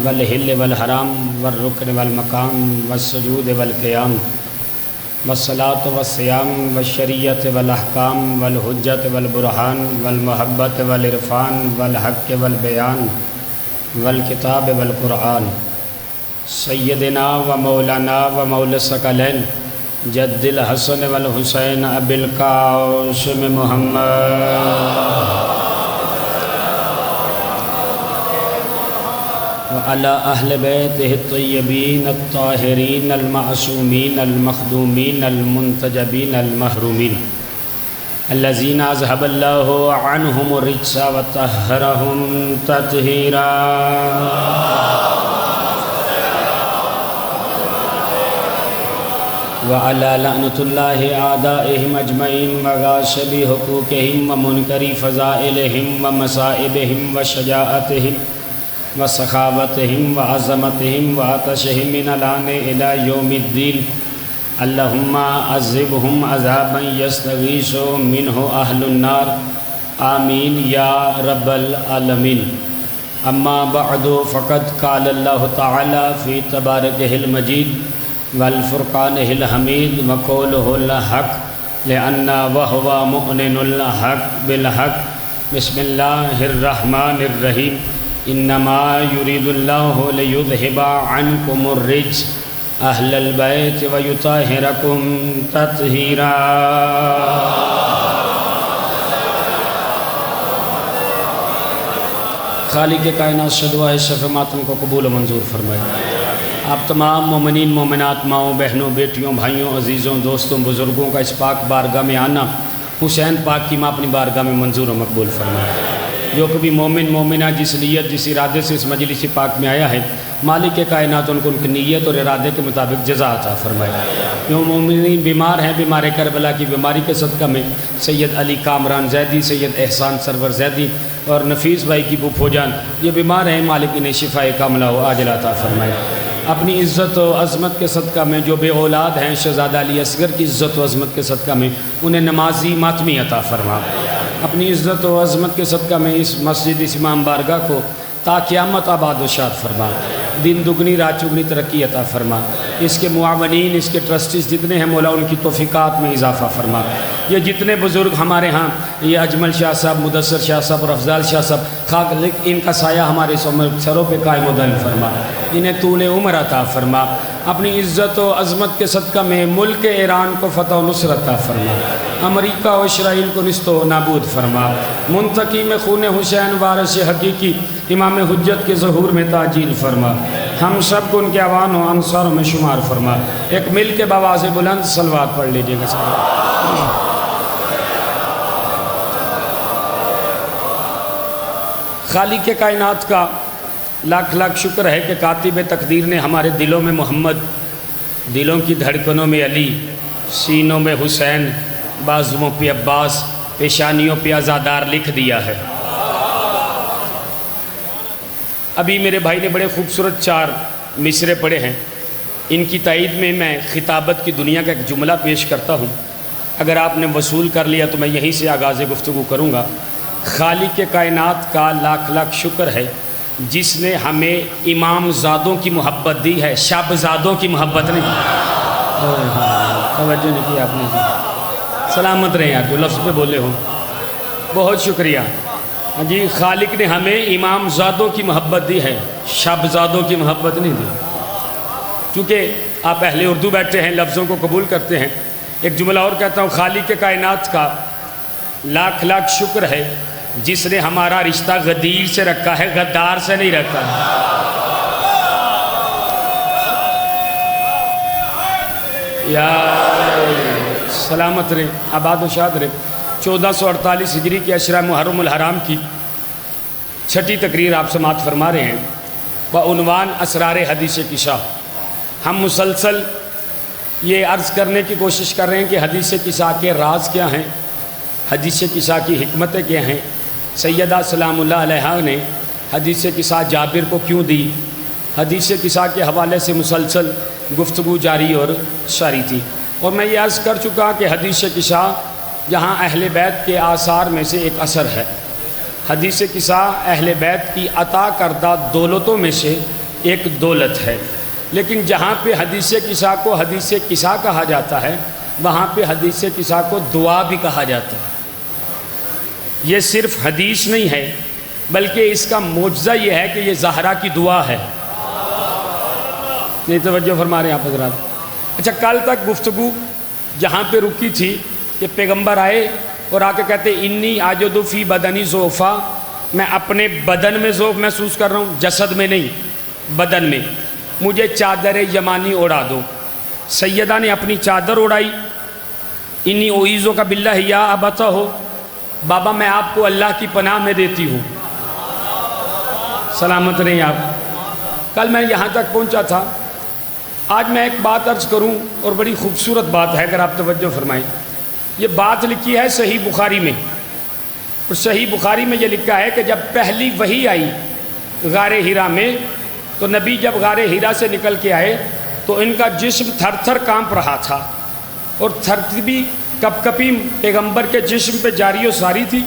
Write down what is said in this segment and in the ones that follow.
والحل والحرام والرکن والمقام والسجود والقیام والصلاة والصیام والشریعت والاحکام والحجت والبرہان والمحبت والعرفان والحق والبیان والکتاب والقرآن سیدنا و مولانا و مولا الثقلین جد الحسن والحسین ابی القاسم محمد وعلى أهل بيته الطيبين الطاهرين المعصومين المخدومين المنتجبين المحرومين الذين أذهب الله عنهم الرجس وطهرهم تطهيرا وعلى لعنة الله أعدائهم أجمعين وغاصب حقوقهم ومنكر فضائلهم ومصائبهم وشجاعتهم وسخاوتهم وعظمتهم وعطشهم من الآن إلى يوم الدين اللهم عذبهم عذابا يستغيث منه أهل النار آمين يا رب العالمين أما بعد فقد قال الله تعالى في تباركه المجيد والفرقانه الحميد وقوله الحق لأن وهو مؤمن الحق بالحق بسم الله الرحمن الرحيم انما يريد الله ليذهب عنكم الرجس اهل البيت ويطهركم تطهيرا خالق کائنات سے دعا ہے شفع ماتم کو قبول و منظور فرمائے۔ آپ تمام مومنین مومنات ماؤں بہنوں بیٹیوں بھائیوں عزیزوں دوستوں بزرگوں کا اس پاک بارگاہ میں آنا حسین پاک کی ماں اپنی بارگاہ میں منظور و مقبول فرمائے۔ جو کبھی مومن مومنہ جس نیت جس ارادے سے اس مجلس پاک میں آیا ہے مالک کائنات ان کو ان کی نیت اور ارادے کے مطابق جزا عطا فرمائے۔ جو مومنین بیمار ہیں بیمار کربلا کی بیماری کے صدقہ میں سید علی کامران زیدی سید احسان سرور زیدی اور نفیس بھائی کی پھوپھو جان یہ بیمار ہیں مالک انہیں شفاء کاملہ و عاجلہ عطا فرمائے۔ اپنی عزت و عظمت کے صدقہ میں جو بے اولاد ہیں شہزادہ علی اصغر کی عزت و عظمت کے صدقہ میں انہیں نمازی ماتمی عطا فرما۔ اپنی عزت و عظمت کے صدقہ میں اس مسجد اس امام بارگاہ کو تا قیامت آباد و شاد فرما، دن دگنی رات چگنی ترقی عطا فرما۔ اس کے معاونین اس کے ٹرسٹیز جتنے ہیں مولا ان کی توفیقات میں اضافہ فرما۔ یہ جتنے بزرگ ہمارے ہاں یہ اجمل شاہ صاحب مدثر شاہ صاحب اور افضال شاہ صاحب خاک ان کا سایہ ہمارے سروں پہ قائم و دائم فرما، انہیں طول عمر عطا فرما۔ اپنی عزت و عظمت کے صدقہ میں ملک ایران کو فتح و نصرت عطا فرما، امریکہ و اسرائیل کو نست و نابود فرما، منتقی میں خون حسین وارث حقیقی امام حجت کے ظہور میں تعجیل فرما، ہم سب کو ان کے عوان و انصاروں میں شمار فرما۔ ایک مل کے بآواز بلند صلوات پڑھ لیجئے گا سب۔ خالق کائنات کا لاکھ لاکھ شکر ہے کہ کاتب تقدیر نے ہمارے دلوں میں محمد، دلوں کی دھڑکنوں میں علی، سینوں میں حسین، بازوؤں پہ عباس، پیشانیوں پہ عزادار لکھ دیا ہے۔ ابھی میرے بھائی نے بڑے خوبصورت 4 مصرے پڑھے ہیں، ان کی تائید میں میں خطابت کی دنیا کا ایک جملہ پیش کرتا ہوں، اگر آپ نے وصول کر لیا تو میں یہیں سے آغاز گفتگو کروں گا۔ خالق کائنات کا لاکھ لاکھ شکر ہے جس نے ہمیں امام زادوں کی محبت دی ہے، شب زادوں کی محبت نہیں دی۔ توجہ نہیں کی آپ نے جی، سلامت رہیں یار جو لفظ پہ بولے ہوں، بہت شکریہ جی۔ خالق نے ہمیں امام زادوں کی محبت دی ہے، شب زادوں کی محبت نہیں دی۔ چونکہ آپ اہل اردو بیٹھے ہیں لفظوں کو قبول کرتے ہیں، ایک جملہ اور کہتا ہوں، خالق کائنات کا لاکھ لاکھ شکر ہے جس نے ہمارا رشتہ غدیر سے رکھا ہے، غدار سے نہیں رکھا ہے۔ یا سلامت رہے، آباد و شاد رہے۔ 1448 ہجری کے عشرہ محرم الحرام کی 6ٹھی تقریر آپ سماعت فرما رہے ہیں، بعنوان اسرار حدیث کشا۔ ہم مسلسل یہ عرض کرنے کی کوشش کر رہے ہیں کہ حدیث کشا کے راز کیا ہیں، حدیث کشا کی حکمتیں کیا ہیں، سیدہ سلام اللہ علیہا نے حدیث کشا جابر کو کیوں دی، حدیث کشا کے حوالے سے مسلسل گفتگو جاری اور ساری تھی۔ اور میں یہ عرض کر چکا کہ حدیث کشا جہاں اہل بیت کے آثار میں سے ایک اثر ہے، حدیث کشا اہل بیت کی عطا کردہ دولتوں میں سے ایک دولت ہے، لیکن جہاں پہ حدیث کسا کو حدیث کسا کہا جاتا ہے وہاں پہ حدیث کسا کو دعا بھی کہا جاتا ہے۔ یہ صرف حدیث نہیں ہے بلکہ اس کا معجزہ یہ ہے کہ یہ زہرا کی دعا ہے۔ نہیں توجہ فرما رہے ہیں آپ حضرات؟ اچھا، کل تک گفتگو جہاں پہ رکی تھی کہ پیغمبر آئے اور آ کے کہتے انی آجد فی بدنی ضعفا، میں اپنے بدن میں ضعف محسوس کر رہا ہوں، جسد میں نہیں، بدن میں، مجھے چادر یمانی اڑا دو۔ سیدہ نے اپنی چادر اڑائی، انی اعیذک کا باللہ یا ابتا ہو، بابا میں آپ کو اللہ کی پناہ میں دیتی ہوں، سلامت رہیں آپ۔ کل میں یہاں تک پہنچا تھا، آج میں ایک بات عرض کروں اور بڑی خوبصورت بات ہے، اگر آپ توجہ فرمائیں۔ یہ بات لکھی ہے صحیح بخاری میں، اور صحیح بخاری میں یہ لکھا ہے کہ جب پہلی وحی آئی غار ہیرا میں، تو نبی جب غار ہیرا سے نکل کے آئے تو ان کا جسم تھر تھر کانپ رہا تھا، اور تھرتبی کپ کپی پیغمبر کے جسم پہ جاری و ساری تھی۔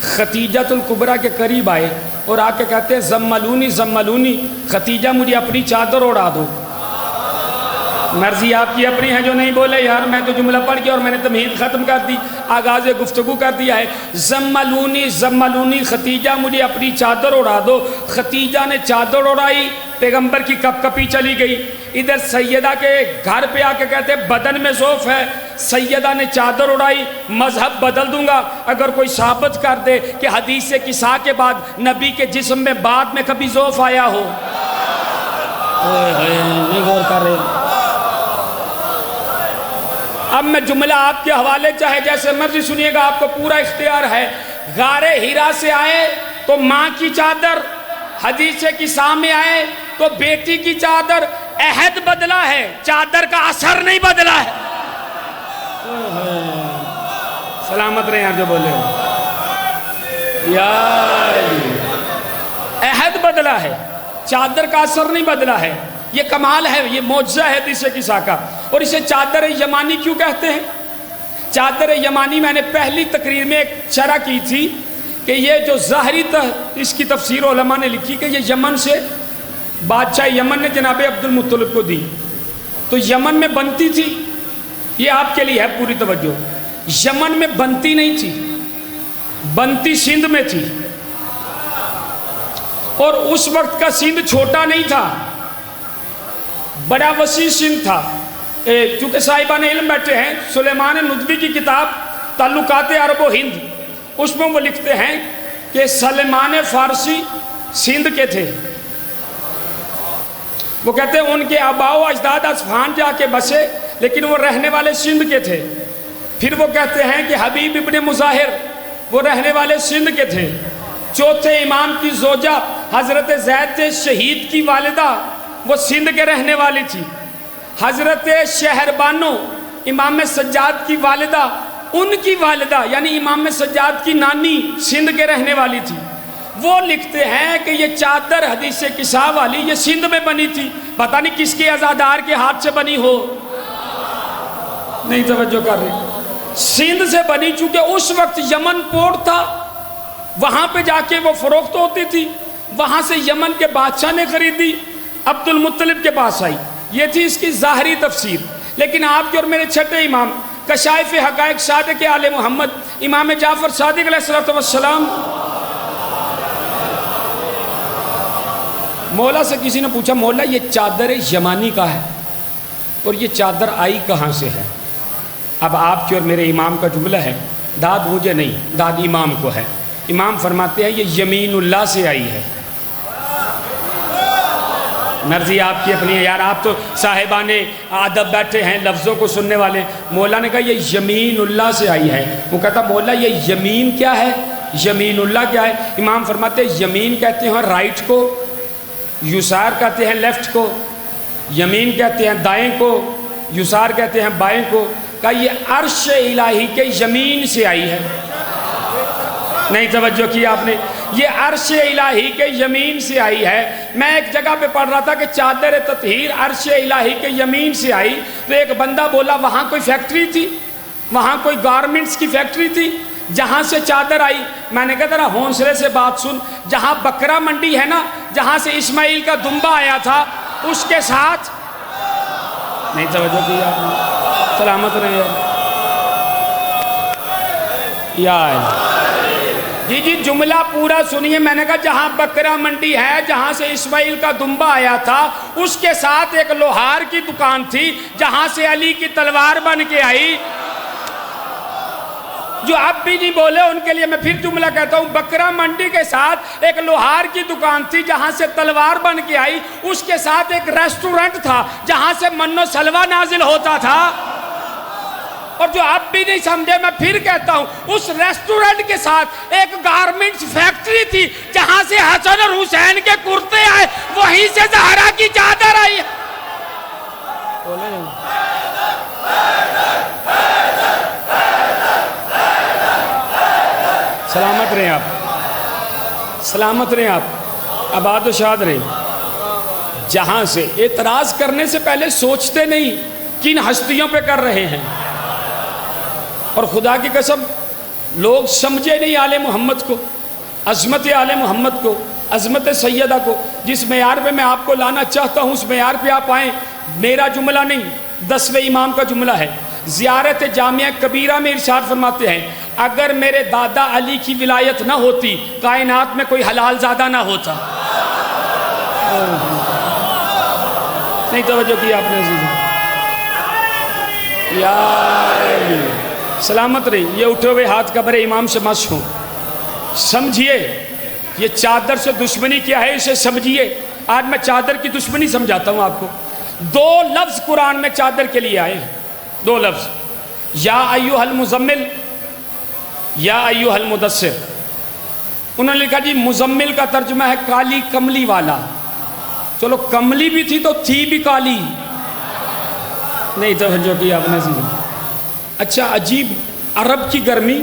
ختیجۃ الکبریٰ کے قریب آئے اور آ کے کہتے ہیں زملونی زملونی، ختیجہ مجھے اپنی چادر اڑا دو۔ مرضی آپ کی اپنی ہے جو نہیں بولے یار، میں تو جملہ پڑھ کے اور میں نے تمہید ختم کر دی، آغاز گفتگو کر دیا ہے۔ زملونی زملونی، ختیجہ مجھے اپنی چادر اڑا دو۔ ختیجہ نے چادر اڑائی، پیغمبر کی کپ کپی چلی گئی۔ ادھر سیدہ کے گھر پہ آ کے کہتے بدن میں ضعف ہے، سیدہ نے چادر اڑائی، مذہب بدل دوں گا اگر کوئی ثابت کر دے کہ حدیث کسا کے بعد نبی کے جسم میں بعد میں کبھی ضعف آیا ہو۔ نہیں غور کر رہے۔ اب میں جملہ آپ کے حوالے چاہے جیسے مرضی سنیے گا، آپ کو پورا اختیار ہے۔ غار ہیرا سے آئے تو ماں کی چادر، حدیث کسا میں آئے تو بیٹی کی چادر، عہد بدلا ہے، چادر کا اثر نہیں بدلا ہے۔ سلامت رہے ہیں جو بولے عہد بدلا ہے، چادر کا اثر نہیں بدلا ہے۔ یہ کمال ہے، یہ معجزہ ہے حدیث کسا کا۔ اور اسے چادر یمانی کیوں کہتے ہیں؟ چادر یمانی میں نے پہلی تقریر میں ایک شرح کی تھی کہ یہ جو ظاہری اس کی تفسیر علماء نے لکھی کہ یہ یمن سے بادشاہ یمن نے جناب عبد المطلب کو دی، تو یمن میں بنتی تھی۔ یہ آپ کے لیے ہے پوری توجہ، یمن میں بنتی نہیں تھی، بنتی سندھ میں تھی، اور اس وقت کا سندھ چھوٹا نہیں تھا، بڑا وسیع سندھ تھا۔ چونکہ صاحبان علم بیٹھے ہیں، سلیمان ندوی کی کتاب تعلقات عرب و ہند، اس میں وہ لکھتے ہیں کہ سلیمان فارسی سندھ کے تھے۔ وہ کہتے ہیں ان کے آباء و اجداد اصفہان جا کے بسے، لیکن وہ رہنے والے سندھ کے تھے۔ پھر وہ کہتے ہیں کہ حبیب ابن مظاہر وہ رہنے والے سندھ کے تھے۔ چوتھے امام کی زوجہ حضرت زید شہید کی والدہ وہ سندھ کے رہنے والی تھی۔ حضرت شہربانو امام سجاد کی والدہ، ان کی والدہ یعنی امام سجاد کی نانی سندھ کے رہنے والی تھی۔ وہ لکھتے ہیں کہ یہ چادر حدیث کسا والی یہ سندھ میں بنی تھی، پتہ نہیں کس کے عزادار کے ہاتھ سے بنی ہو، نہیں توجہ کر رہے، سندھ سے بنی، چونکہ اس وقت یمن پورٹ تھا، وہاں پہ جا کے وہ فروخت ہوتی تھی، وہاں سے یمن کے بادشاہ نے خریدی، عبد المطلب کے پاس آئی۔ یہ تھی اس کی ظاہری تفسیر۔ لیکن آپ کے اور میرے چھٹے امام کشائف حقائق صادق آل محمد امام جعفر صادق علیہ السلام، مولا سے کسی نے پوچھا مولا یہ چادر یمانی کا ہے اور یہ چادر آئی کہاں سے ہے؟ اب آپ کے اور میرے امام کا جملہ ہے، داد مجھے نہیں، داد امام کو ہے۔ امام فرماتے ہیں یہ یمین اللہ سے آئی ہے۔ مرضی آپ کی اپنی ہے یار، آپ تو صاحبان ادب بیٹھے ہیں، لفظوں کو سننے والے۔ مولا نے کہا یہ یمین اللہ سے آئی ہے۔ وہ کہتا مولا یہ یمین کیا ہے، یمین اللہ کیا ہے؟ امام فرماتے ہیں یمین کہتے ہیں رائٹ کو، یسار کہتے ہیں لیفٹ کو، یمین کہتے ہیں دائیں کو، یسار کہتے ہیں بائیں کو۔ کہا یہ عرش الہی کے یمین سے آئی ہے۔ نہیں توجہ کی آپ نے، یہ عرش الہی کے یمین سے آئی ہے۔ میں ایک جگہ پہ پڑھ رہا تھا کہ چادر تطہیر عرش الہی کے یمین سے آئی، تو ایک بندہ بولا وہاں کوئی فیکٹری تھی، وہاں کوئی گارمنٹس کی فیکٹری تھی؟ جہاں سے چادر آئی. میں نے کہا ذرا حوصلے سے بات سن. جہاں بکرا منڈی ہے نا، جہاں سے اسماعیل کا دمبا آیا تھا، اس کے ساتھ نہیں توجہ کی آپ نے. سلامت رہے یا جی جملہ پورا سنیے. میں نے کہا جہاں بکرا منڈی ہے، جہاں سے اسماعیل کا دمبا آیا تھا، اس کے ساتھ ایک لوہار کی دکان تھی جہاں سے علی کی تلوار بن کے آئی. جو اب بھی نہیں بولے ان کے لیے میں پھر جملہ کہتا ہوں. بکرا منڈی کے ساتھ ایک لوہار کی دکان تھی جہاں سے تلوار بن کے آئی. اس کے ساتھ ایک ریسٹورنٹ تھا جہاں سے من و سلوہ نازل ہوتا تھا. اور جو اب بھی نہیں سمجھے میں پھر کہتا ہوں، اس ریسٹورنٹ کے ساتھ ایک گارمنٹس فیکٹری تھی جہاں سے حسن اور حسین کے کرتے آئے، وہیں سے زہرا کی چادر آئی. سلامت رہیں آپ، سلامت رہیں آپ، آباد و شاد رہیں. جہاں سے اعتراض کرنے سے پہلے سوچتے نہیں کن ہستیوں پہ کر رہے ہیں. اور خدا کی قسم لوگ سمجھے نہیں آل محمد کو، عظمت آل محمد کو، عظمت سیدہ کو. جس معیار پہ میں آپ کو لانا چاہتا ہوں اس معیار پہ آپ آئیں. میرا جملہ نہیں، 10ویں امام کا جملہ ہے. زیارت جامعہ کبیرہ میں ارشاد فرماتے ہیں اگر میرے دادا علی کی ولایت نہ ہوتی کائنات میں کوئی حلال زادہ نہ ہوتا. نہیں توجہ کی آپ نے یا علی. سلامت رہی. یہ اٹھے ہوئے ہاتھ قبر امام سے مس ہوں. سمجھیے یہ چادر سے دشمنی کیا ہے، اسے سمجھیے. آج میں چادر کی دشمنی سمجھاتا ہوں آپ کو. 2 لفظ قرآن میں چادر کے لیے آئے ہیں، 2 لفظ، یا ایھا المزمل، یا ایھا المدثر. انہوں نے کہا جی مزمل کا ترجمہ ہے کالی کملی والا. چلو کملی بھی تھی تو تھی بھی کالی. نہیں توجہ کی آپ نے. اچھا عجیب، عرب کی گرمی،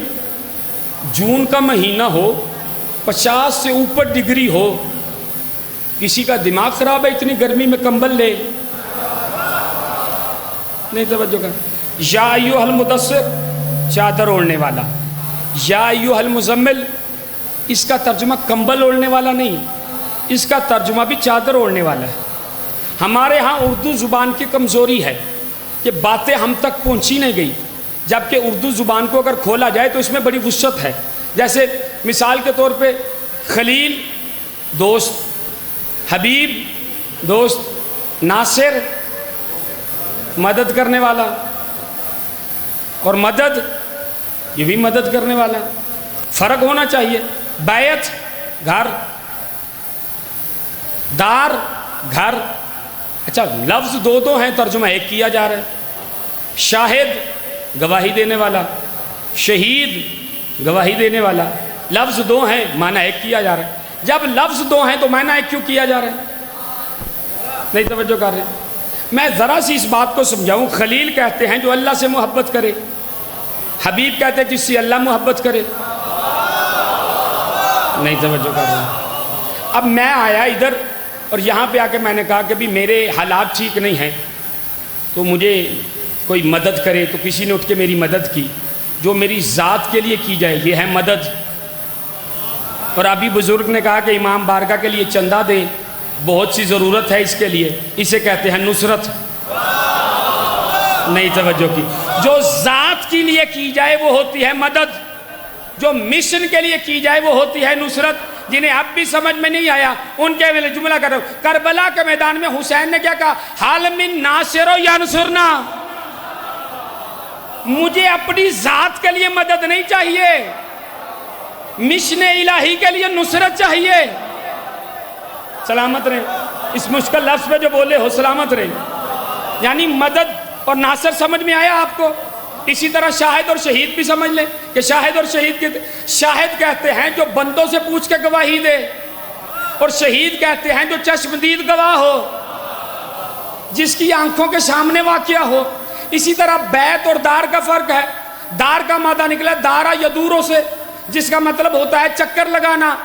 جون کا مہینہ ہو، 50 سے اوپر ڈگری ہو، کسی کا دماغ خراب ہے اتنی گرمی میں کمبل لے. نہیں توجہ کر. یا ایھا المدثر چادر اوڑھنے والا، یا ایھا المزمل اس کا ترجمہ کمبل اوڑھنے والا نہیں، اس کا ترجمہ بھی چادر اوڑھنے والا ہے. ہمارے ہاں اردو زبان کی کمزوری ہے کہ باتیں ہم تک پہنچی نہیں گئی، جبکہ اردو زبان کو اگر کھولا جائے تو اس میں بڑی وسعت ہے. جیسے مثال کے طور پہ خلیل دوست، حبیب دوست، ناصر مدد کرنے والا، اور مدد یہ بھی مدد کرنے والا. فرق ہونا چاہیے. بیعت گھر، دار گھر. اچھا لفظ 2 ہیں، ترجمہ ایک کیا جا رہا ہے. شاہد گواہی دینے والا، شہید گواہی دینے والا. لفظ 2 ہیں، معنی ایک کیا جا رہا ہے. جب لفظ 2 ہیں تو معنی ایک کیوں کیا جا رہا ہے؟ نہیں توجہ کر رہے. میں ذرا سی اس بات کو سمجھاؤں. خلیل کہتے ہیں جو اللہ سے محبت کرے، حبیب کہتے ہیں جس سے اللہ محبت کرے. نہیں توجہ کر رہے. اب میں آیا ادھر اور یہاں پہ آ کے میں نے کہا کہ بھی میرے حالات ٹھیک نہیں ہیں تو مجھے کوئی مدد کرے. تو کسی نے اٹھ کے میری مدد کی. جو میری ذات کے لیے کی جائے یہ ہے مدد. اور ابھی بزرگ نے کہا کہ امام بارگاہ کے لیے چندہ دیں، بہت سی ضرورت ہے اس کے لیے، اسے کہتے ہیں نصرت. نہیں توجہ کی. جو ذات کے لیے کی جائے وہ ہوتی ہے مدد، جو مشن کے لیے کی جائے وہ ہوتی ہے نصرت. جنہیں اب بھی سمجھ میں نہیں آیا ان کے میں جملہ کر رہا ہوں. کربلا کے میدان میں حسین نے کیا کہا؟ حال من ناصر ینصرنا. مجھے اپنی ذات کے لیے مدد نہیں چاہیے، مشن الہی کے لیے نصرت چاہیے. سلامت رہیں. اس مشکل لفظ پہ جو بولے ہو سلامت رہیں. یعنی مدد اور ناصر سمجھ میں آیا آپ کو؟ اسی طرح شاہد اور شہید بھی سمجھ لیں کہ شاہد اور شہید کے شاہد کہتے ہیں جو بندوں سے پوچھ کے گواہی دے، اور شہید کہتے ہیں جو چشمدید گواہ ہو، جس کی آنکھوں کے سامنے واقعہ ہو. اسی طرح بیت اور دار کا فرق ہے. دار کا مادہ نکلا دارا یدوروں سے، جس کا مطلب ہوتا ہے چکر لگانا،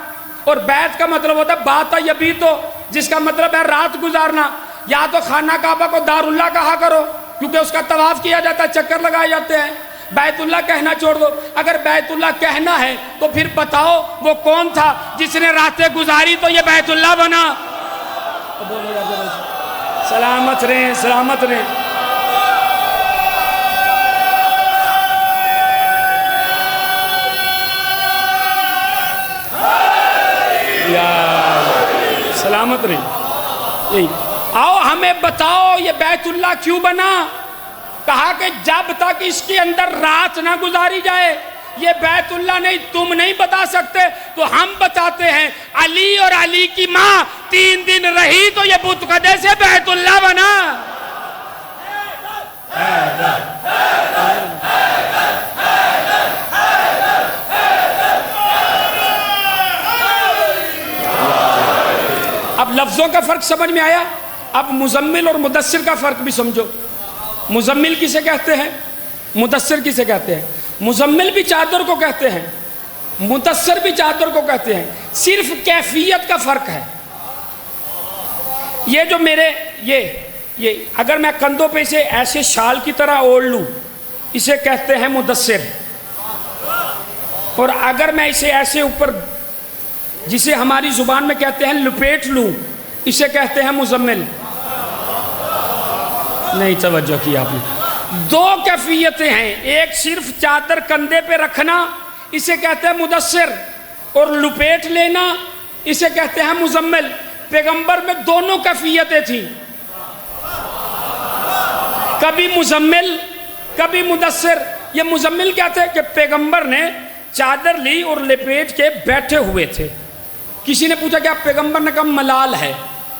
اور بیت کا مطلب ہوتا ہے باتا یبیتو، جس کا مطلب ہے رات گزارنا. یا تو خانہ کعبہ کو دار اللہ کہا کرو کیونکہ اس کا طواف کیا جاتا ہے، چکر لگائے جاتے ہیں. بیت اللہ کہنا چھوڑ دو. اگر بیت اللہ کہنا ہے تو پھر بتاؤ وہ کون تھا جس نے راتیں گزاری تو یہ بیت اللہ بنا. سلامت رہیں سلامت رہیں. سلامت رہیں. آؤ ہمیں بتاؤ یہ بیت اللہ کیوں بنا. کہا کہ جب تک اس کے اندر رات نہ گزاری جائے یہ بیت اللہ نہیں. تم نہیں بتا سکتے تو ہم بتاتے ہیں. علی اور علی کی ماں 3 دن رہی تو یہ بتکدے سے بیت اللہ بنا. اب لفظوں کا فرق سمجھ میں آیا. اب مزمل اور مدثر کا فرق بھی سمجھو. مزمل کسے کہتے ہیں, مدثر کسے کہتے ہیں. مزمل بھی چادر کو کہتے ہیں, مدثر بھی چادر کو کہتے ہیں, صرف کیفیت کا فرق ہے. یہ جو میرے یہ اگر میں کندھوں پہ اسے ایسے شال کی طرح اوڑھ لوں اسے کہتے ہیں مدثر, اور اگر میں اسے ایسے اوپر جسے ہماری زبان میں کہتے ہیں لپیٹ لوں اسے کہتے ہیں مزمل. نہیں توجہ کی آپ نے. 2 کیفیتیں ہیں. ایک صرف چادر کندھے پہ رکھنا اسے کہتے ہیں مدثر, اور لپیٹ لینا اسے کہتے ہیں مزمل. پیغمبر میں دونوں کیفیتیں تھیں, کبھی مزمل کبھی مدثر. یہ مزمل کیا تھے کہ پیغمبر نے چادر لی اور لپیٹ کے بیٹھے ہوئے تھے. کسی نے پوچھا کہ آپ پیغمبر نے کہا ملال ہے.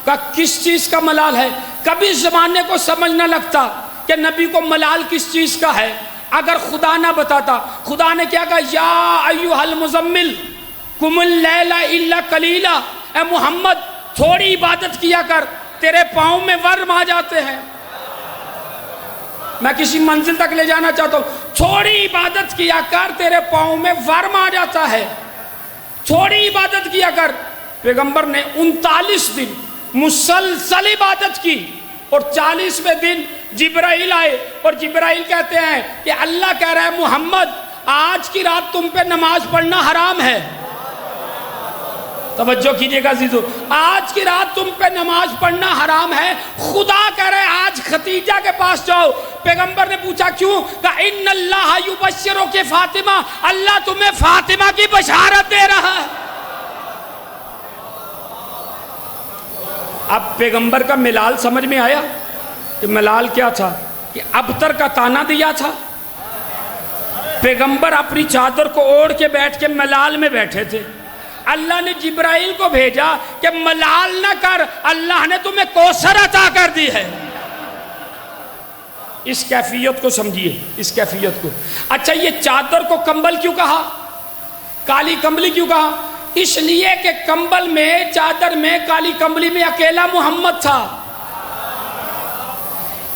کہا کس چیز کا ملال ہے. کبھی زمانے کو سمجھ نہ لگتا کہ نبی کو ملال کس چیز کا ہے اگر خدا نہ بتاتا. خدا نے کیا کہا, یا ایھا المزمل قم اللیل الا قلیلا. اے محمد تھوڑی عبادت کیا کر, تیرے پاؤں میں ورم آ جاتے ہیں. میں کسی منزل تک لے جانا چاہتا ہوں. تھوڑی عبادت کیا کر, تیرے پاؤں میں ورم آ جاتا ہے. تھوڑی عبادت کیا کر. پیغمبر نے 39 دن مسلسل عبادت کی, اور 40ویں دن جبرائیل آئے, اور جبرائیل کہتے ہیں کہ اللہ کہہ رہا ہے محمد آج کی رات تم پہ نماز پڑھنا حرام ہے. توجہ کیجئے گا عزیزو, آج کی رات تم پہ نماز پڑھنا حرام ہے. خدا کہہ رہے آج ختیجہ کے پاس جاؤ. پیغمبر نے پوچھا کیوں؟ کہا ان اللہ یبشرک فاطمہ, اللہ تمہیں فاطمہ کی بشارت دے رہا ہے. اب پیغمبر کا ملال سمجھ میں آیا کہ ملال کیا تھا, کہ ابتر کا تانا دیا تھا. پیغمبر اپنی چادر کو اوڑھ کے بیٹھ کے ملال میں بیٹھے تھے. اللہ نے جبرائیل کو بھیجا کہ ملال نہ کر, اللہ نے تمہیں کوثر عطا کر دی ہے. اس کیفیت کو سمجھیے, اس کیفیت کو. اچھا یہ چادر کو کمبل کیوں کہا, کالی کمبلی کیوں کہا؟ اس لیے کہ کمبل میں, چادر میں, کالی کمبلی میں اکیلا محمد تھا.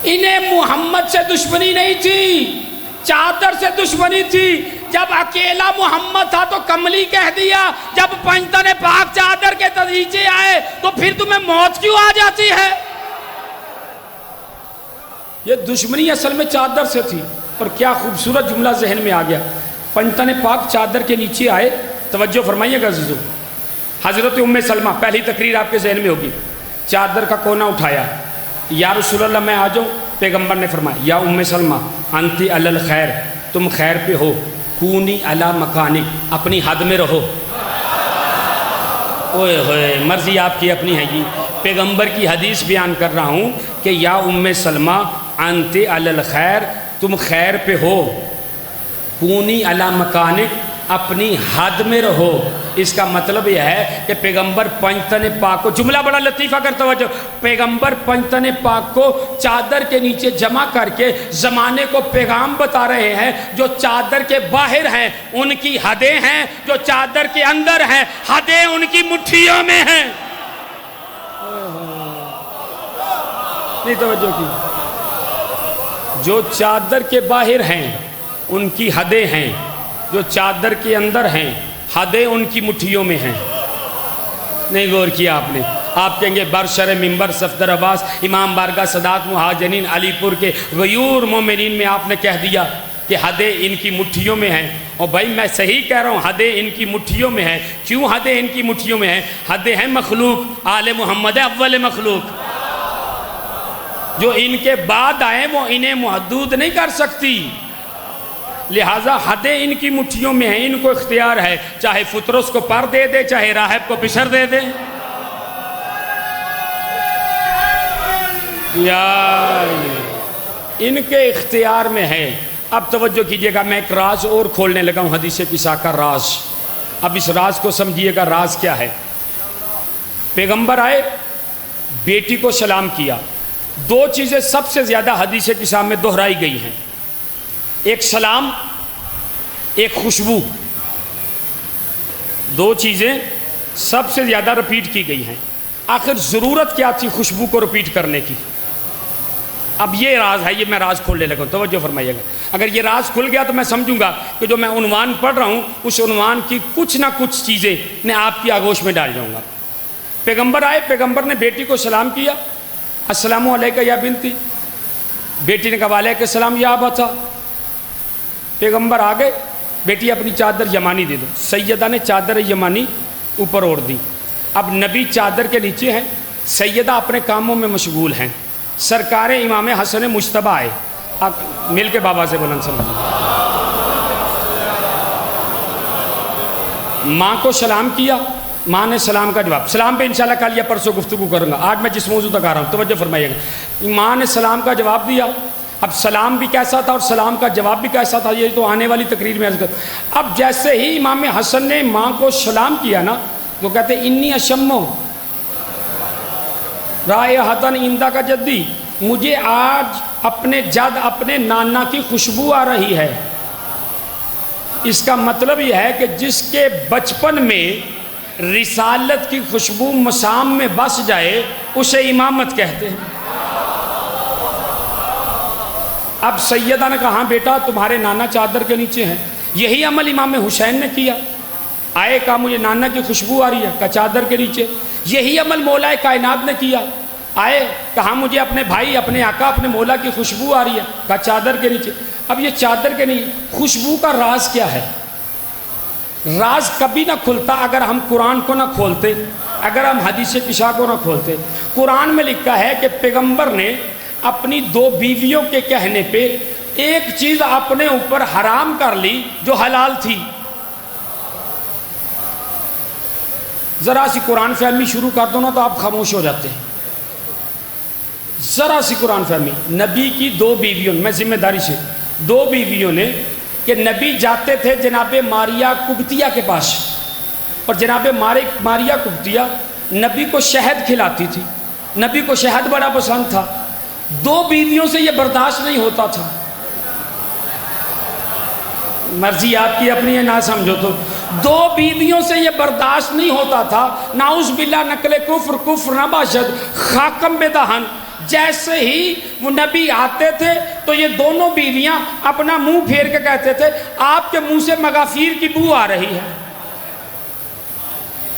انہیں محمد سے دشمنی نہیں تھی, چادر سے دشمنی تھی. جب اکیلا محمد تھا تو کملی کہہ دیا, جب پنجتن پاک چادر کے دریچے آئے تو پھر تمہیں موت کیوں آ جاتی ہے؟ یہ دشمنی اصل میں چادر سے تھی. اور کیا خوبصورت جملہ ذہن میں آ گیا. پنجتن پاک چادر کے نیچے آئے, توجہ فرمائیے گا عزیزو. حضرت ام سلمہ, پہلی تقریر آپ کے ذہن میں ہوگی, چادر کا کونا اٹھایا, یا رسول اللہ میں آ جاؤں. پیغمبر نے فرمایا یا ام سلمہ انتی علی الخیر, تم خیر پہ ہو. کونی علی مکانک, اپنی حد میں رہو. اوئے ہوئے, مرضی آپ کی اپنی ہے. یہ پیغمبر کی حدیث بیان کر رہا ہوں کہ یا ام سلمہ انتی علی الخیر, تم خیر پہ ہو. کونی علی مکانک, اپنی حد میں رہو. اس کا مطلب یہ ہے کہ پیغمبر پنجتن پاک کو, جملہ بڑا لطیفہ کر توجہ, پیغمبر پنجتن پاک کو چادر کے نیچے جمع کر کے زمانے کو پیغام بتا رہے ہیں. جو چادر کے باہر ہیں ان کی حدیں ہیں, جو چادر کے اندر ہیں حدیں ان کی مٹھیوں میں ہیں. نہیں توجہ کی. جو چادر کے باہر ہیں ان کی حدیں ہیں, جو چادر کے اندر ہیں حدیں ان کی مٹھیوں میں ہیں. نہیں غور کیا آپ نے. آپ کہیں گے برشر منبر صفدر عباس, امام بارگاہ سادات مہاجرین علی پور کے غیور مومنین میں آپ نے کہہ دیا کہ حدیں ان کی مٹھیوں میں ہیں. اور بھائی میں صحیح کہہ رہا ہوں، حدیں ان کی مٹھیوں میں ہیں. کیوں حدیں ان کی مٹھیوں میں ہیں؟ حدیں ہیں مخلوق، آل محمد ہے اول مخلوق. جو ان کے بعد آئے وہ انہیں محدود نہیں کر سکتی، لہٰذا حدیں ان کی مٹھیوں میں ہیں. ان کو اختیار ہے، چاہے فطرس کو پر دے دے، چاہے راہب کو پشر دے دے. ان کے اختیار میں ہے. اب توجہ کیجئے گا، میں ایک راز اور کھولنے لگا ہوں، حدیث قصہ کا راز. اب اس راز کو سمجھیے گا، راز کیا ہے. پیغمبر آئے، بیٹی کو سلام کیا. دو چیزیں سب سے زیادہ حدیث قصہ میں دہرائی گئی ہیں، ایک سلام، ایک خوشبو. دو چیزیں سب سے زیادہ رپیٹ کی گئی ہیں. آخر ضرورت کیا تھی خوشبو کو رپیٹ کرنے کی؟ اب یہ راز ہے، یہ میں راز کھولنے لگا ہوں، توجہ فرمائیے گا. اگر یہ راز کھل گیا تو میں سمجھوں گا کہ جو میں عنوان پڑھ رہا ہوں اس عنوان کی کچھ نہ کچھ چیزیں میں آپ کی آغوش میں ڈال جاؤں گا. پیغمبر آئے، پیغمبر نے بیٹی کو سلام کیا، السلام علیکہ یا بنتی. بیٹی نے کہا وعلیکم السلام یا ابا. پیغمبر آ گئے، بیٹی اپنی چادر یمانی دے دو. سیدہ نے چادر یمانی اوپر اوڑھ دی. اب نبی چادر کے نیچے ہیں، سیدہ اپنے کاموں میں مشغول ہیں. سرکار امام حسن مجتبی آئے. آپ مل کے بابا سے بلند صلی اللہ. ماں کو سلام کیا، ماں نے سلام کا جواب. سلام پہ انشاءاللہ کل یا پرسوں گفتگو کروں گا، آج میں جس موضوع تک آ رہا ہوں توجہ فرمائیے گا. ماں نے سلام کا جواب دیا. اب سلام بھی کیسا تھا اور سلام کا جواب بھی کیسا تھا، یہ تو آنے والی تقریر میں عرض کروں. اب جیسے ہی امام حسن نے ماں کو سلام کیا نا، وہ کہتے انی اشمو رائحتن عندہ کا جدی، مجھے آج اپنے جد اپنے نانا کی خوشبو آ رہی ہے. اس کا مطلب یہ ہے کہ جس کے بچپن میں رسالت کی خوشبو مسام میں بس جائے اسے امامت کہتے ہیں. اب سیدہ نے کہا ہاں بیٹا تمہارے نانا چادر کے نیچے ہیں. یہی عمل امام حسین نے کیا. آئے کہا مجھے نانا کی خوشبو آ رہی ہے، کہا چادر کے نیچے. یہی عمل مولا کائنات نے کیا. آئے کہا مجھے اپنے بھائی اپنے آقا اپنے مولا کی خوشبو آ رہی ہے، کہا چادر کے نیچے. اب یہ چادر کے نیچے خوشبو کا راز کیا ہے؟ راز کبھی نہ کھلتا اگر ہم قرآن کو نہ کھولتے، اگر ہم حدیث قصہ کو نہ کھولتے. قرآن میں لکھا ہے کہ پیغمبر نے اپنی دو بیویوں کے کہنے پہ ایک چیز اپنے اوپر حرام کر لی جو حلال تھی. ذرا سی قرآن فہمی شروع کر دو نا تو آپ خاموش ہو جاتے ہیں. ذرا سی قرآن فہمی. نبی کی دو بیویوں، میں ذمہ داری سے، دو بیویوں نے کہ نبی جاتے تھے جناب ماریا قبطیہ کے پاس، اور جناب ماریا قبطیہ نبی کو شہد کھلاتی تھی. نبی کو شہد بڑا پسند تھا. دو بیویوں سے یہ برداشت نہیں ہوتا تھا. مرضی آپ کی اپنی ہے، نہ سمجھو تو. دو بیویوں سے یہ برداشت نہیں ہوتا تھا. نعوذ باللہ نقل کفر نہ باشد خاکم بدہن. جیسے ہی وہ نبی آتے تھے تو یہ دونوں بیویاں اپنا منہ پھیر کے کہتے تھے آپ کے منہ سے مغافیر کی بو آ رہی ہے.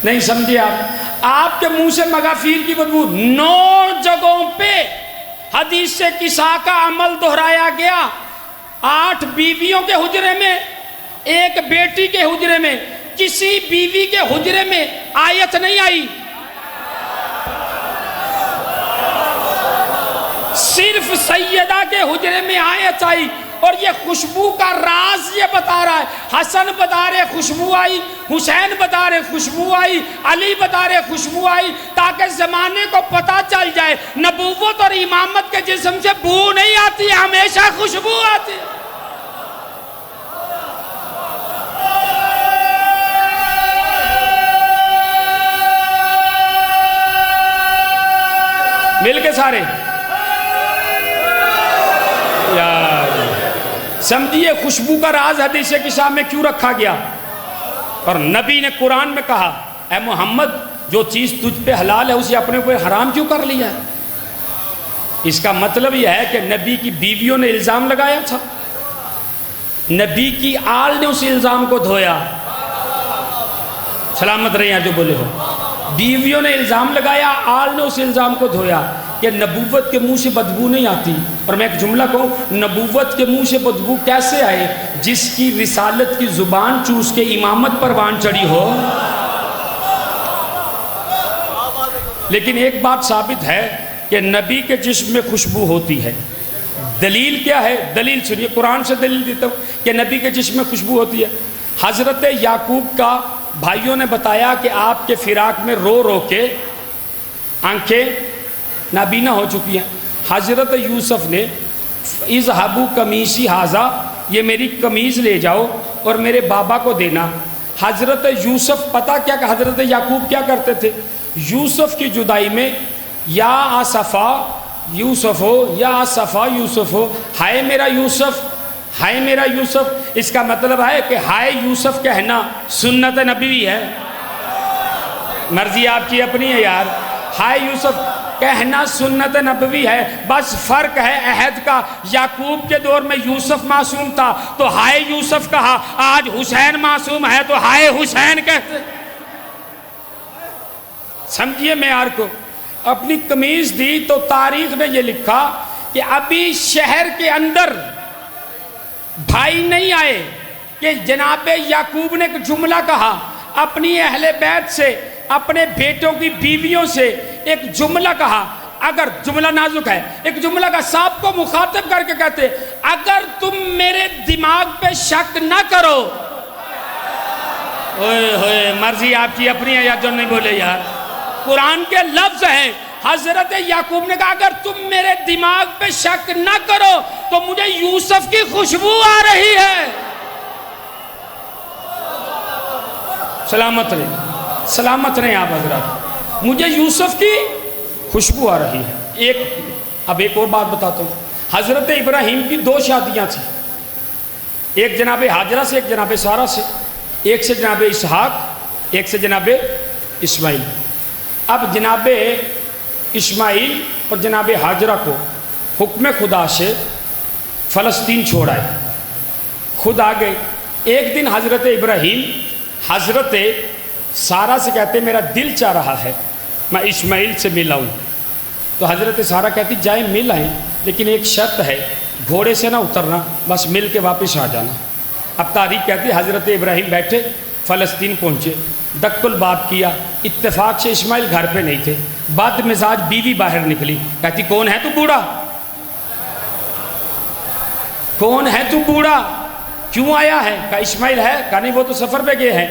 نہیں سمجھے آپ کے منہ سے مغافیر کی بدبو. 9 جگہوں پہ حدیث قصہ کا عمل دہرایا گیا. 8 بیویوں کے حجرے میں، ایک بیٹی کے حجرے میں. کسی بیوی کے حجرے میں آیت نہیں آئی، صرف سیدہ کے حجرے میں آیت آئی. اور یہ خوشبو کا راز یہ بتا رہا ہے. حسن بتا رہے خوشبو آئی، حسین بتا رہے خوشبو آئی، علی بتا رہے خوشبو آئی، تاکہ زمانے کو پتہ چل جائے نبوت اور امامت کے جسم سے بو نہیں آتی، ہمیشہ خوشبو آتی. مل کے سارے یار سمجھیے خوشبو کا راز حدیث قصہ میں کیوں رکھا گیا. اور نبی نے قرآن میں کہا اے محمد جو چیز تجھ پہ حلال ہے اسے اپنے اوپر حرام کیوں کر لیا ہے. اس کا مطلب یہ ہے کہ نبی کی بیویوں نے الزام لگایا تھا، نبی کی آل نے اس الزام کو دھویا. سلامت رہے ہیں جو بولے ہو. بیویوں نے الزام لگایا، آل نے اس الزام کو دھویا. کہ نبوت کے منہ سے بدبو نہیں آتی، اور میں ایک جملہ کہوں، نبوت کے منہ سے بدبو کیسے آئے؟ جس کی رسالت کی زبان چوس کے امامت پر وان چڑھی ہو۔ لیکن ایک بات ثابت ہے کہ نبی کے جسم میں خوشبو ہوتی ہے۔ دلیل کیا ہے؟ دلیل سنیے، قرآن سے دلیل دیتا ہوں کہ نبی کے جسم میں خوشبو ہوتی ہے۔ حضرت یعقوب کا بھائیوں نے بتایا کہ آپ کے فراق میں رو رو کے آنکھیں نابینا ہو چکی ہیں۔ حضرت یوسف نے اذهبوا قمیصی ھذا، یہ میری قمیض لے جاؤ اور میرے بابا کو دینا۔ حضرت یوسف پتہ کیا کہ حضرت یعقوب کیا کرتے تھے؟ یوسف کی جدائی میں یا آصفا یوسف ہو، یا آصفا یوسف ہو، ہائے میرا یوسف، ہائے میرا یوسف، اس کا مطلب ہے کہ ہائے یوسف کہنا سنت نبوی ہے۔ مرضی آپ کی اپنی ہے یار، ہائے یوسف کہنا سنت نبوی ہے، بس فرق ہے عہد کا۔ یعقوب کے دور میں یوسف معصوم تھا تو ہائے یوسف کہا، آج حسین معصوم ہے تو ہائے حسین کہتے۔ سمجھیے معیار کو۔ اپنی قمیض دی تو تاریخ نے یہ لکھا کہ ابھی شہر کے اندر بھائی نہیں آئے کہ جناب یعقوب نے ایک جملہ کہا اپنی اہل بیت سے، اپنے بیٹوں کی بیویوں سے ایک جملہ کہا، اگر جملہ نازک ہے، ایک جملہ کا صاحب کو مخاطب کر کے کہتے اگر تم میرے دماغ پہ شک نہ کرو، اوئے ہوئے مرضی آپ کی اپنی ہے یا جو نہیں بولے یار، قرآن کے لفظ ہیں۔ حضرت یعقوب نے کہا اگر تم میرے دماغ پہ شک نہ کرو تو مجھے یوسف کی خوشبو آ رہی ہے۔ سلامت رہیں، سلامت رہیں آپ حضرات، مجھے یوسف کی خوشبو آ رہی ہے۔ اب ایک اور بات بتاتا ہوں۔ حضرت ابراہیم کی 2 شادیاں تھیں، ایک جناب ہاجرہ سے، ایک جناب سارہ سے، ایک سے جناب اسحاق، ایک سے جناب اسماعیل۔ اب جناب اسماعیل اور جناب ہاجرہ کو حکم خدا سے فلسطین چھوڑ آئے، خود آگئے۔ ایک دن حضرت ابراہیم حضرت سارہ سے کہتے میرا دل چاہ رہا ہے میں اسماعیل سے مل آؤں، تو حضرت سارہ کہتی جائیں مل آئیں، لیکن ایک شرط ہے، گھوڑے سے نہ اترنا، بس مل کے واپس آ جانا۔ اب تاریخ کہتی حضرت ابراہیم بیٹھے، فلسطین پہنچے، دق الباب کیا، اتفاق سے اسماعیل گھر پہ نہیں تھے، بد مزاج بیوی باہر نکلی، کہتی کون ہے تو بوڑھا، کون ہے تو بوڑھا، کیوں آیا ہے؟ کہا اسماعیل ہے، کہا نہیں وہ تو سفر پہ گئے ہیں،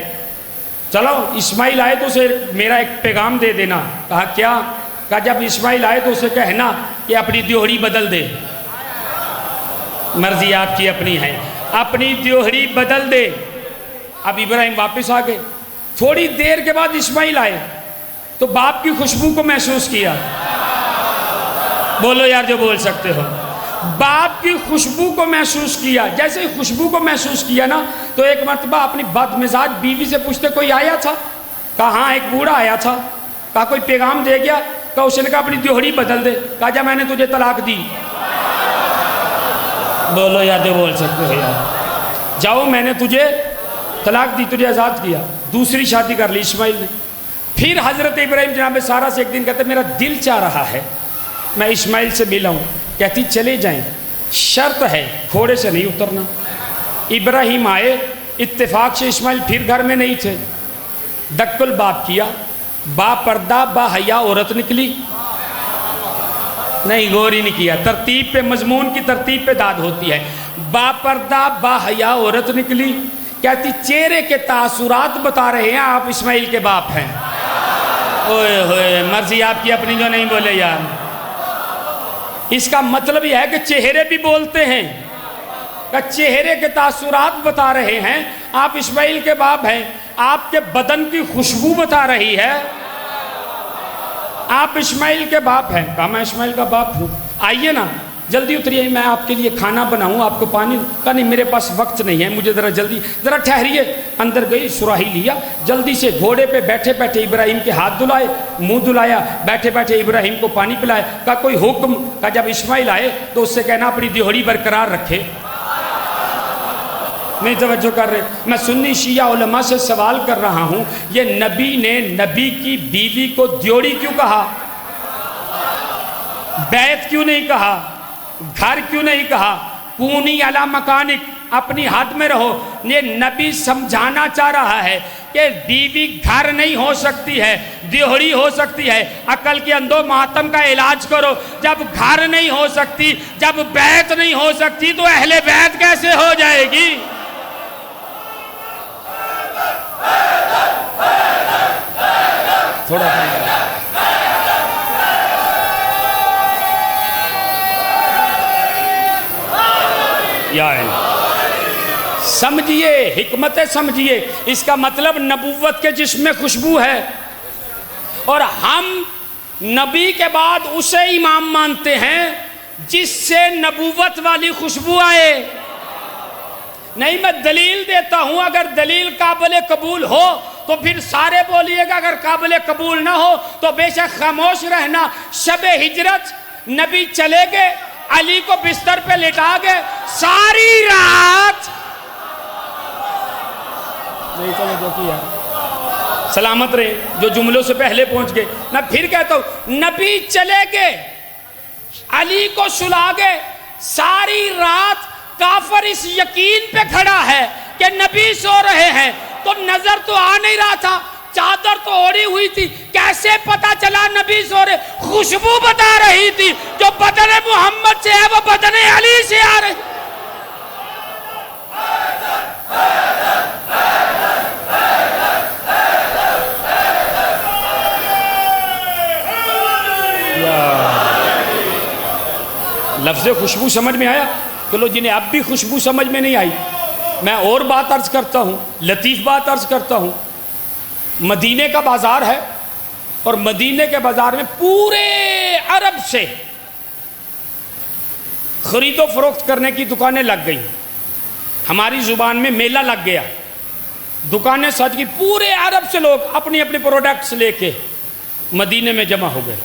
چلو اسماعیل آئے تو اسے میرا ایک پیغام دے دینا۔ کہا کیا؟ کہا جب اسماعیل آئے تو اسے کہنا کہ اپنی دیوہری بدل دے۔ مرضی آپ کی اپنی ہے، اپنی دیوہری بدل دے۔ اب ابراہیم واپس آ گئے، تھوڑی دیر کے بعد اسماعیل آئے تو باپ کی خوشبو کو محسوس کیا۔ بولو یار جو بول سکتے ہو، باپ کی خوشبو کو محسوس کیا۔ جیسے ہی خوشبو کو محسوس کیا نا تو ایک مرتبہ اپنی بد مزاج بیوی سے پوچھتے کوئی آیا تھا؟ کہا ہاں ایک بوڑھا آیا تھا۔ کہا کوئی پیغام دے گیا؟ کہا اس نے کہا اپنی دیوہری بدل دے۔ کہا جا میں نے تجھے طلاق دی۔ بولو یار جو بول سکتے ہو یار، جاؤ میں نے تجھے طلاق دی، تجھے آزاد کیا۔ دوسری شادی کر لی اسماعیل نے۔ پھر حضرت ابراہیم جناب سارہ سے ایک دن کہتے میرا دل چاہ رہا ہے میں اسماعیل سے ملا ہوں، کہتی چلے جائیں، شرط ہے گھوڑے سے نہیں اترنا۔ ابراہیم آئے، اتفاق سے اسماعیل پھر گھر میں نہیں تھے، دق الباب کیا، با پردہ با حیا عورت نکلی، نہیں غور ہی نہیں کیا، ترتیب پہ مضمون کی ترتیب پہ داد ہوتی ہے۔ با پردہ با حیا عورت نکلی، کہتی چہرے کے تاثرات بتا رہے ہیں آپ اسماعیل کے باپ ہیں۔ اوئے ہوئے مرضی آپ کی اپنی جو نہیں بولے یار، اس کا مطلب یہ ہے کہ چہرے بھی بولتے ہیں، کہ چہرے کے تاثرات بتا رہے ہیں آپ اسماعیل کے باپ ہیں، آپ کے بدن کی خوشبو بتا رہی ہے آپ اسماعیل کے باپ ہیں۔ کہا میں اسماعیل کا باپ ہوں، آئیے نا جلدی اتریے، میں آپ کے لیے کھانا بناؤں، آپ کو پانی۔ کہا نہیں میرے پاس وقت نہیں ہے، مجھے ذرا جلدی، ذرا ٹھہریے۔ اندر گئی، سراہی لیا، جلدی سے گھوڑے پہ بیٹھے بیٹھے ابراہیم کے ہاتھ دھلائے، منہ دھلایا، بیٹھے بیٹھے ابراہیم کو پانی پلائے۔ کہا کوئی حکم؟ کہا جب اسماعیل آئے تو اس سے کہنا اپنی دیوہری برقرار رکھے۔ نہیں توجہ کر رہے، میں سنی شیعہ علماء سے سوال کر رہا ہوں، یہ نبی نے نبی کی بیوی کو دیوڑی کیوں کہا؟ بیت کیوں نہیں کہا؟ گھر کیوں نہیں کہا؟ کونی علی مکانک، اپنی حد میں رہو۔ یہ نبی سمجھانا چاہ رہا ہے کہ بیوی گھر نہیں ہو سکتی ہے، دیوہری ہو سکتی ہے۔ عقل کے اندھو ماتم کا علاج کرو۔ جب گھر نہیں ہو سکتی، جب بیت نہیں ہو سکتی، تو اہل بیت کیسے ہو جائے گی؟ تھوڑا یا سمجھیے، حکمت سمجھیے۔ اس کا مطلب نبوت کے جسم میں خوشبو ہے، اور ہم نبی کے بعد اسے امام مانتے ہیں جس سے نبوت والی خوشبو آئے۔ نہیں، میں دلیل دیتا ہوں، اگر دلیل قابل قبول ہو تو پھر سارے بولیے گا، اگر قابل قبول نہ ہو تو بے شک خاموش رہنا۔ شب ہجرت نبی چلے گئے، علی کو بستر پہ لٹا گئے، ساری رات سلامت رہے جو جملوں سے پہلے پہنچ گئے۔ میں پھر کہتا ہوں، نبی چلے گئے، علی کو سلا گئے، ساری رات کافر اس یقین پہ کھڑا ہے کہ نبی سو رہے ہیں، تو نظر تو آ نہیں رہا تھا، چادر تو اوڑھی ہوئی تھی، کیسے پتا چلا نبی سو رہے؟ خوشبو بتا رہی تھی، جو بدن محمد سے ہے وہ بدن علی سے آ رہی۔ لفظ خوشبو سمجھ میں آیا؟ چلو جنہیں اب بھی خوشبو سمجھ میں نہیں آئی، میں اور بات عرض کرتا ہوں، لطیف بات عرض کرتا ہوں۔ مدینے کا بازار ہے، اور مدینے کے بازار میں پورے عرب سے خرید و فروخت کرنے کی دکانیں لگ گئیں۔ ہماری زبان میں میلہ لگ گیا، دکانیں سج گئی، پورے عرب سے لوگ اپنی اپنی پروڈکٹس لے کے مدینے میں جمع ہو گئے۔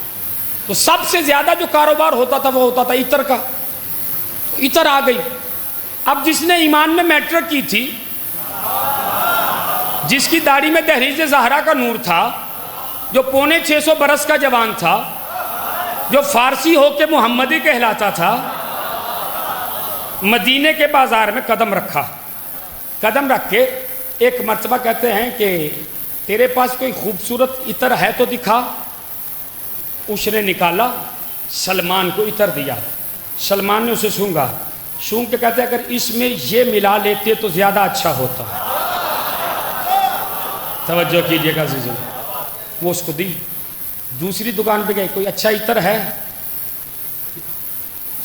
تو سب سے زیادہ جو کاروبار ہوتا تھا وہ ہوتا تھا عطر کا، عطر آ گئی۔ اب جس نے ایمان میں میٹرک کی تھی، جس کی داڑھی میں دہلیز زہرا کا نور تھا، جو 650 برس کا جوان تھا، جو فارسی ہو کے محمدی کہلاتا تھا، مدینے کے بازار میں قدم رکھا۔ قدم رکھ کے ایک مرتبہ کہتے ہیں کہ تیرے پاس کوئی خوبصورت عطر ہے تو دکھا۔ اس نے نکالا، سلمان کو عطر دیا، سلمان نے اسے سونگا، سونگ کے کہتے ہیں اگر اس میں یہ ملا لیتے تو زیادہ اچھا ہوتا۔ توجہ کیجئے گا عزیزو، وہ اس کو دی۔ دوسری دکان پہ گئے، کوئی اچھا عطر ہے؟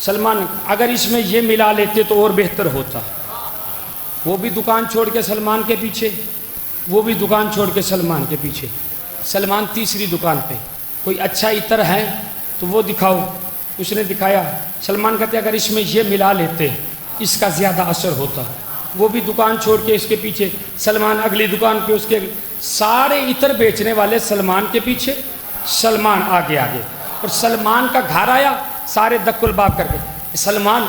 سلمان، اگر اس میں یہ ملا لیتے تو اور بہتر ہوتا۔ وہ بھی دکان چھوڑ کے سلمان کے پیچھے، وہ بھی دکان چھوڑ کے سلمان کے پیچھے۔ سلمان تیسری دکان پہ، کوئی اچھا عطر ہے تو وہ دکھاؤ۔ اس نے دکھایا، سلمان کہتے اگر اس میں یہ ملا لیتے اس کا زیادہ اثر ہوتا۔ وہ بھی دکان چھوڑ کے اس کے پیچھے، سلمان اگلی دکان پہ، اس کے سارے عطر بیچنے والے سلمان کے پیچھے، سلمان آگے آگے۔ اور سلمان کا گھر آیا، سارے دک الباب کر کے، سلمان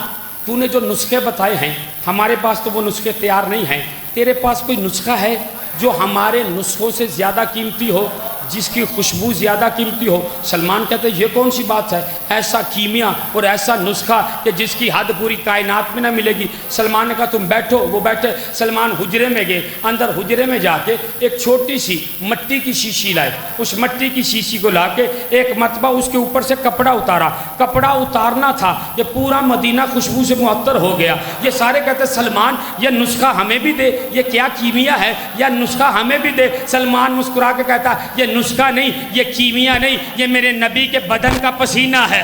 تو نے جو نسخے بتائے ہیں ہمارے پاس تو وہ نسخے تیار نہیں ہیں، تیرے پاس کوئی نسخہ ہے جو ہمارے نسخوں سے زیادہ قیمتی ہو، جس کی خوشبو زیادہ قیمتی ہو؟ سلمان کہتے ہیں یہ کون سی بات ہے، ایسا کیمیا اور ایسا نسخہ کہ جس کی حد پوری کائنات میں نہ ملے گی۔ سلمان نے کہا تم بیٹھو، وہ بیٹھے۔ سلمان حجرے میں گئے، اندر حجرے میں جا کے ایک چھوٹی سی مٹی کی شیشی لائے، اس مٹی کی شیشی کو لا کے ایک مرتبہ اس کے اوپر سے کپڑا اتارا۔ کپڑا اتارنا تھا، یہ پورا مدینہ خوشبو سے معطر ہو گیا۔ یہ سارے کہتے سلمان یہ نسخہ ہمیں بھی دے، یہ کیا کیمیا ہے، یہ نسخہ ہمیں بھی دے۔ سلمان مسکرا کے کہتا یہ نسخہ نہیں، یہ کیمیا نہیں، یہ میرے نبی کے بدن کا پسینہ ہے۔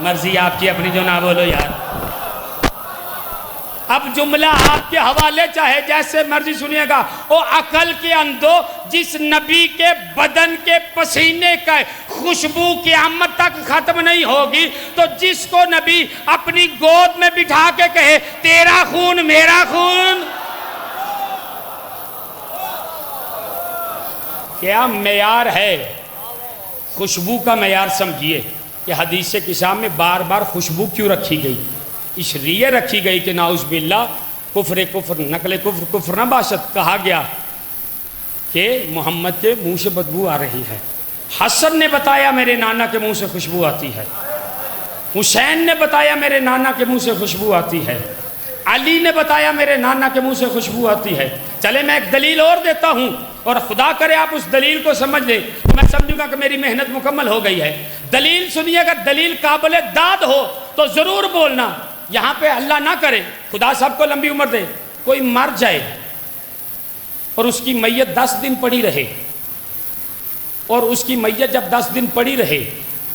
مرضی آپ کی اپنی، جو نہ بولو یار۔ اب جملہ آپ کے حوالے چاہے جیسے مرضی سنیے گا۔ او عقل کے اندھو، جس نبی کے بدن کے پسینے کا خوشبو قیامت تک ختم نہیں ہوگی، تو جس کو نبی اپنی گود میں بٹھا کے کہے تیرا خون میرا خون، کیا معیار ہے؟ خوشبو کا معیار سمجھیے کہ حدیث کسا میں بار بار خوشبو کیوں رکھی گئی؟ اس لیے رکھی گئی کہ نعوذ باللہ کفر نقل کفر نہ باشد، کہا گیا کہ محمد کے منہ سے بدبو آ رہی ہے، حسن نے بتایا میرے نانا کے منہ سے خوشبو آتی ہے، حسین نے بتایا میرے نانا کے منہ سے خوشبو آتی ہے، علی نے بتایا میرے نانا کے منہ سے خوشبو آتی ہے۔ چلے میں ایک دلیل اور دیتا ہوں، اور خدا کرے آپ اس دلیل کو سمجھ لیں، میں سمجھوں گا کہ میری محنت مکمل ہو گئی ہے۔ دلیل سنیے، اگر دلیل قابل داد ہو تو ضرور بولنا۔ یہاں پہ اللہ نہ کرے، خدا سب کو لمبی عمر دے، کوئی مر جائے اور اس کی میت 10 دن پڑی رہے، اور اس کی میت جب 10 دن پڑی رہے،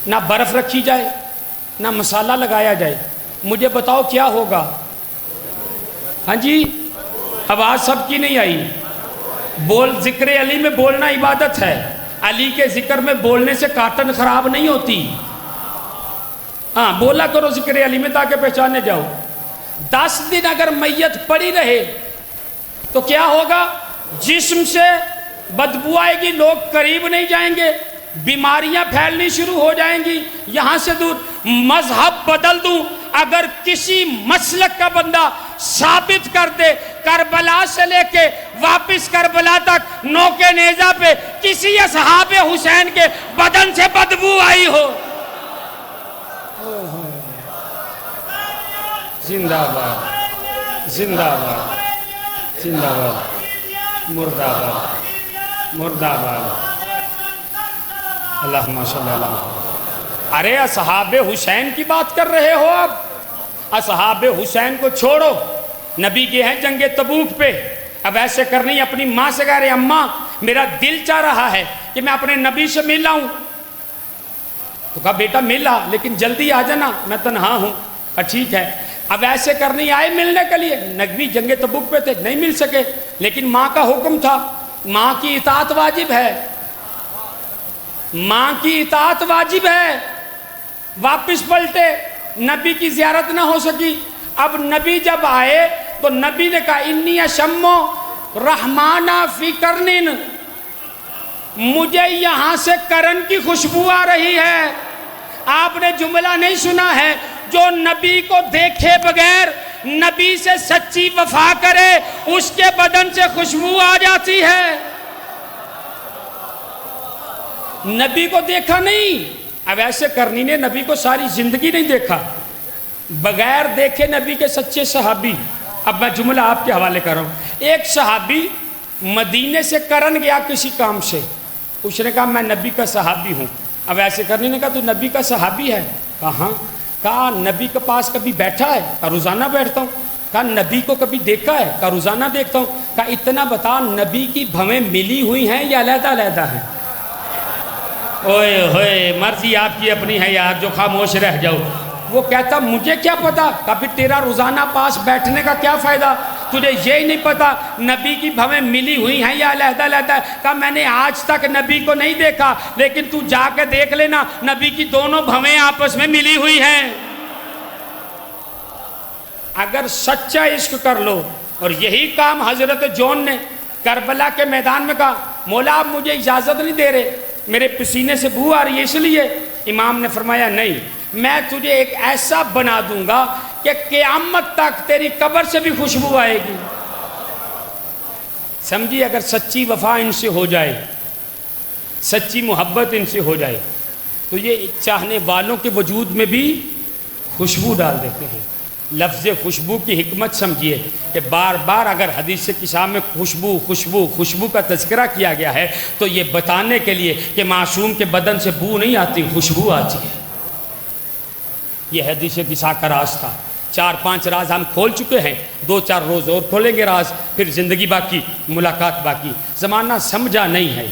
نہ برف رکھی جائے نہ مسالہ لگایا جائے، مجھے بتاؤ کیا ہوگا؟ ہاں جی، آواز سب کی نہیں آئی۔ ذکر علی میں بولنا عبادت ہے، علی کے ذکر میں بولنے سے کاٹن خراب نہیں ہوتی۔ ہاں بولا کرو ذکر علی میں تاکہ پہچانے جاؤ۔ 10 دن اگر میت پڑی رہے تو کیا ہوگا؟ جسم سے بدبو آئے گی، لوگ قریب نہیں جائیں گے، بیماریاں پھیلنی شروع ہو جائیں گی۔ یہاں سے دور مذہب بدل دوں، اگر کسی مسلک کا بندہ ثابت کر دے کربلا سے لے کے واپس کربلا تک نوکے نیزہ پہ کسی اصحاب حسین کے بدن سے بدبو آئی ہو، زندہ باد زندہ باد زندہ باد، مردہ باد مردہ باد، اللہم صلی اللہ علیہ وسلم۔ ارے اصحاب حسین کی بات کر رہے ہو آپ؟ اصحاب حسین کو چھوڑو، نبی کے ہیں جنگ تبوک پہ، اب ایسے کرنی اپنی ماں سے کہہ رہے اماں میرا دل چاہ رہا ہے کہ میں اپنے نبی سے مل آؤں، تو کہا بیٹا ملا لیکن جلدی آ جانا میں تنہا ہوں۔ ٹھیک ہے، اب ایسے کرنی آئے ملنے کے لیے، نبی جنگ تبوک پہ تھے نہیں مل سکے، لیکن ماں کا حکم تھا، ماں کی اطاعت واجب ہے، ماں کی اطاعت واجب ہے۔ واپس پلٹے، نبی کی زیارت نہ ہو سکی۔ اب نبی جب آئے تو نبی نے کہا انی اشمو رحمانہ فی کرنن، مجھے یہاں سے کرن کی خوشبو آ رہی ہے۔ آپ نے جملہ نہیں سنا ہے، جو نبی کو دیکھے بغیر نبی سے سچی وفا کرے اس کے بدن سے خوشبو آ جاتی ہے۔ نبی کو دیکھا نہیں، اب ایسے کرنی نے نبی کو ساری زندگی نہیں دیکھا، بغیر دیکھے نبی کے سچے صحابی۔ اب میں جملہ آپ کے حوالے کر رہا ہوں۔ ایک صحابی مدینے سے کرن گیا کسی کام سے، اس نے کہا میں نبی کا صحابی ہوں۔ اب ایسے کرنی نے کہا تو نبی کا صحابی ہے؟ کہا ہاں۔ کہا نبی کے پاس کبھی بیٹھا ہے؟ کہا روزانہ بیٹھتا ہوں۔ کہا نبی کو کبھی دیکھا ہے؟ کہا روزانہ دیکھتا ہوں۔ کہا اتنا بتا نبی کی بھویں ملی ہوئی ہیں یا علیحدہ علیحدہ ہیں؟ اوئے ہوئے، مرضی آپ کی اپنی ہے یار، جو خاموش رہ جاؤ۔ وہ کہتا مجھے کیا پتا؟ کہا پھر تیرا روزانہ پاس بیٹھنے کا کیا فائدہ، تجھے یہی نہیں پتا نبی کی بھویں ملی ہوئی ہیں یا علیحدہ علیحدہ؟ کہا میں نے آج تک نبی کو نہیں دیکھا، لیکن تو جا کے دیکھ لینا نبی کی دونوں بھویں آپس میں ملی ہوئی ہیں۔ اگر سچا عشق کر لو، اور یہی کام حضرت جون نے کربلا کے میدان میں کہا مولا آپ مجھے اجازت نہیں دے رہے، میرے پسینے سے بو آ رہی ہے اس لیے، امام نے فرمایا نہیں، میں تجھے ایک ایسا بنا دوں گا کہ قیامت تک تیری قبر سے بھی خوشبو آئے گی۔ سمجھی، اگر سچی وفا ان سے ہو جائے، سچی محبت ان سے ہو جائے تو یہ چاہنے والوں کے وجود میں بھی خوشبو ڈال دیتے ہیں۔ لفظ خوشبو کی حکمت سمجھیے کہ بار بار اگر حدیث کتاب میں خوشبو خوشبو خوشبو کا تذکرہ کیا گیا ہے تو یہ بتانے کے لیے کہ معصوم کے بدن سے بو نہیں آتی، خوشبو آتی ہے۔ یہ حدیث کتاب کا راز تھا۔ 4-5 راز ہم کھول چکے ہیں، 2-4 روز اور کھولیں گے راز، پھر زندگی باقی، ملاقات باقی۔ زمانہ سمجھا نہیں ہے،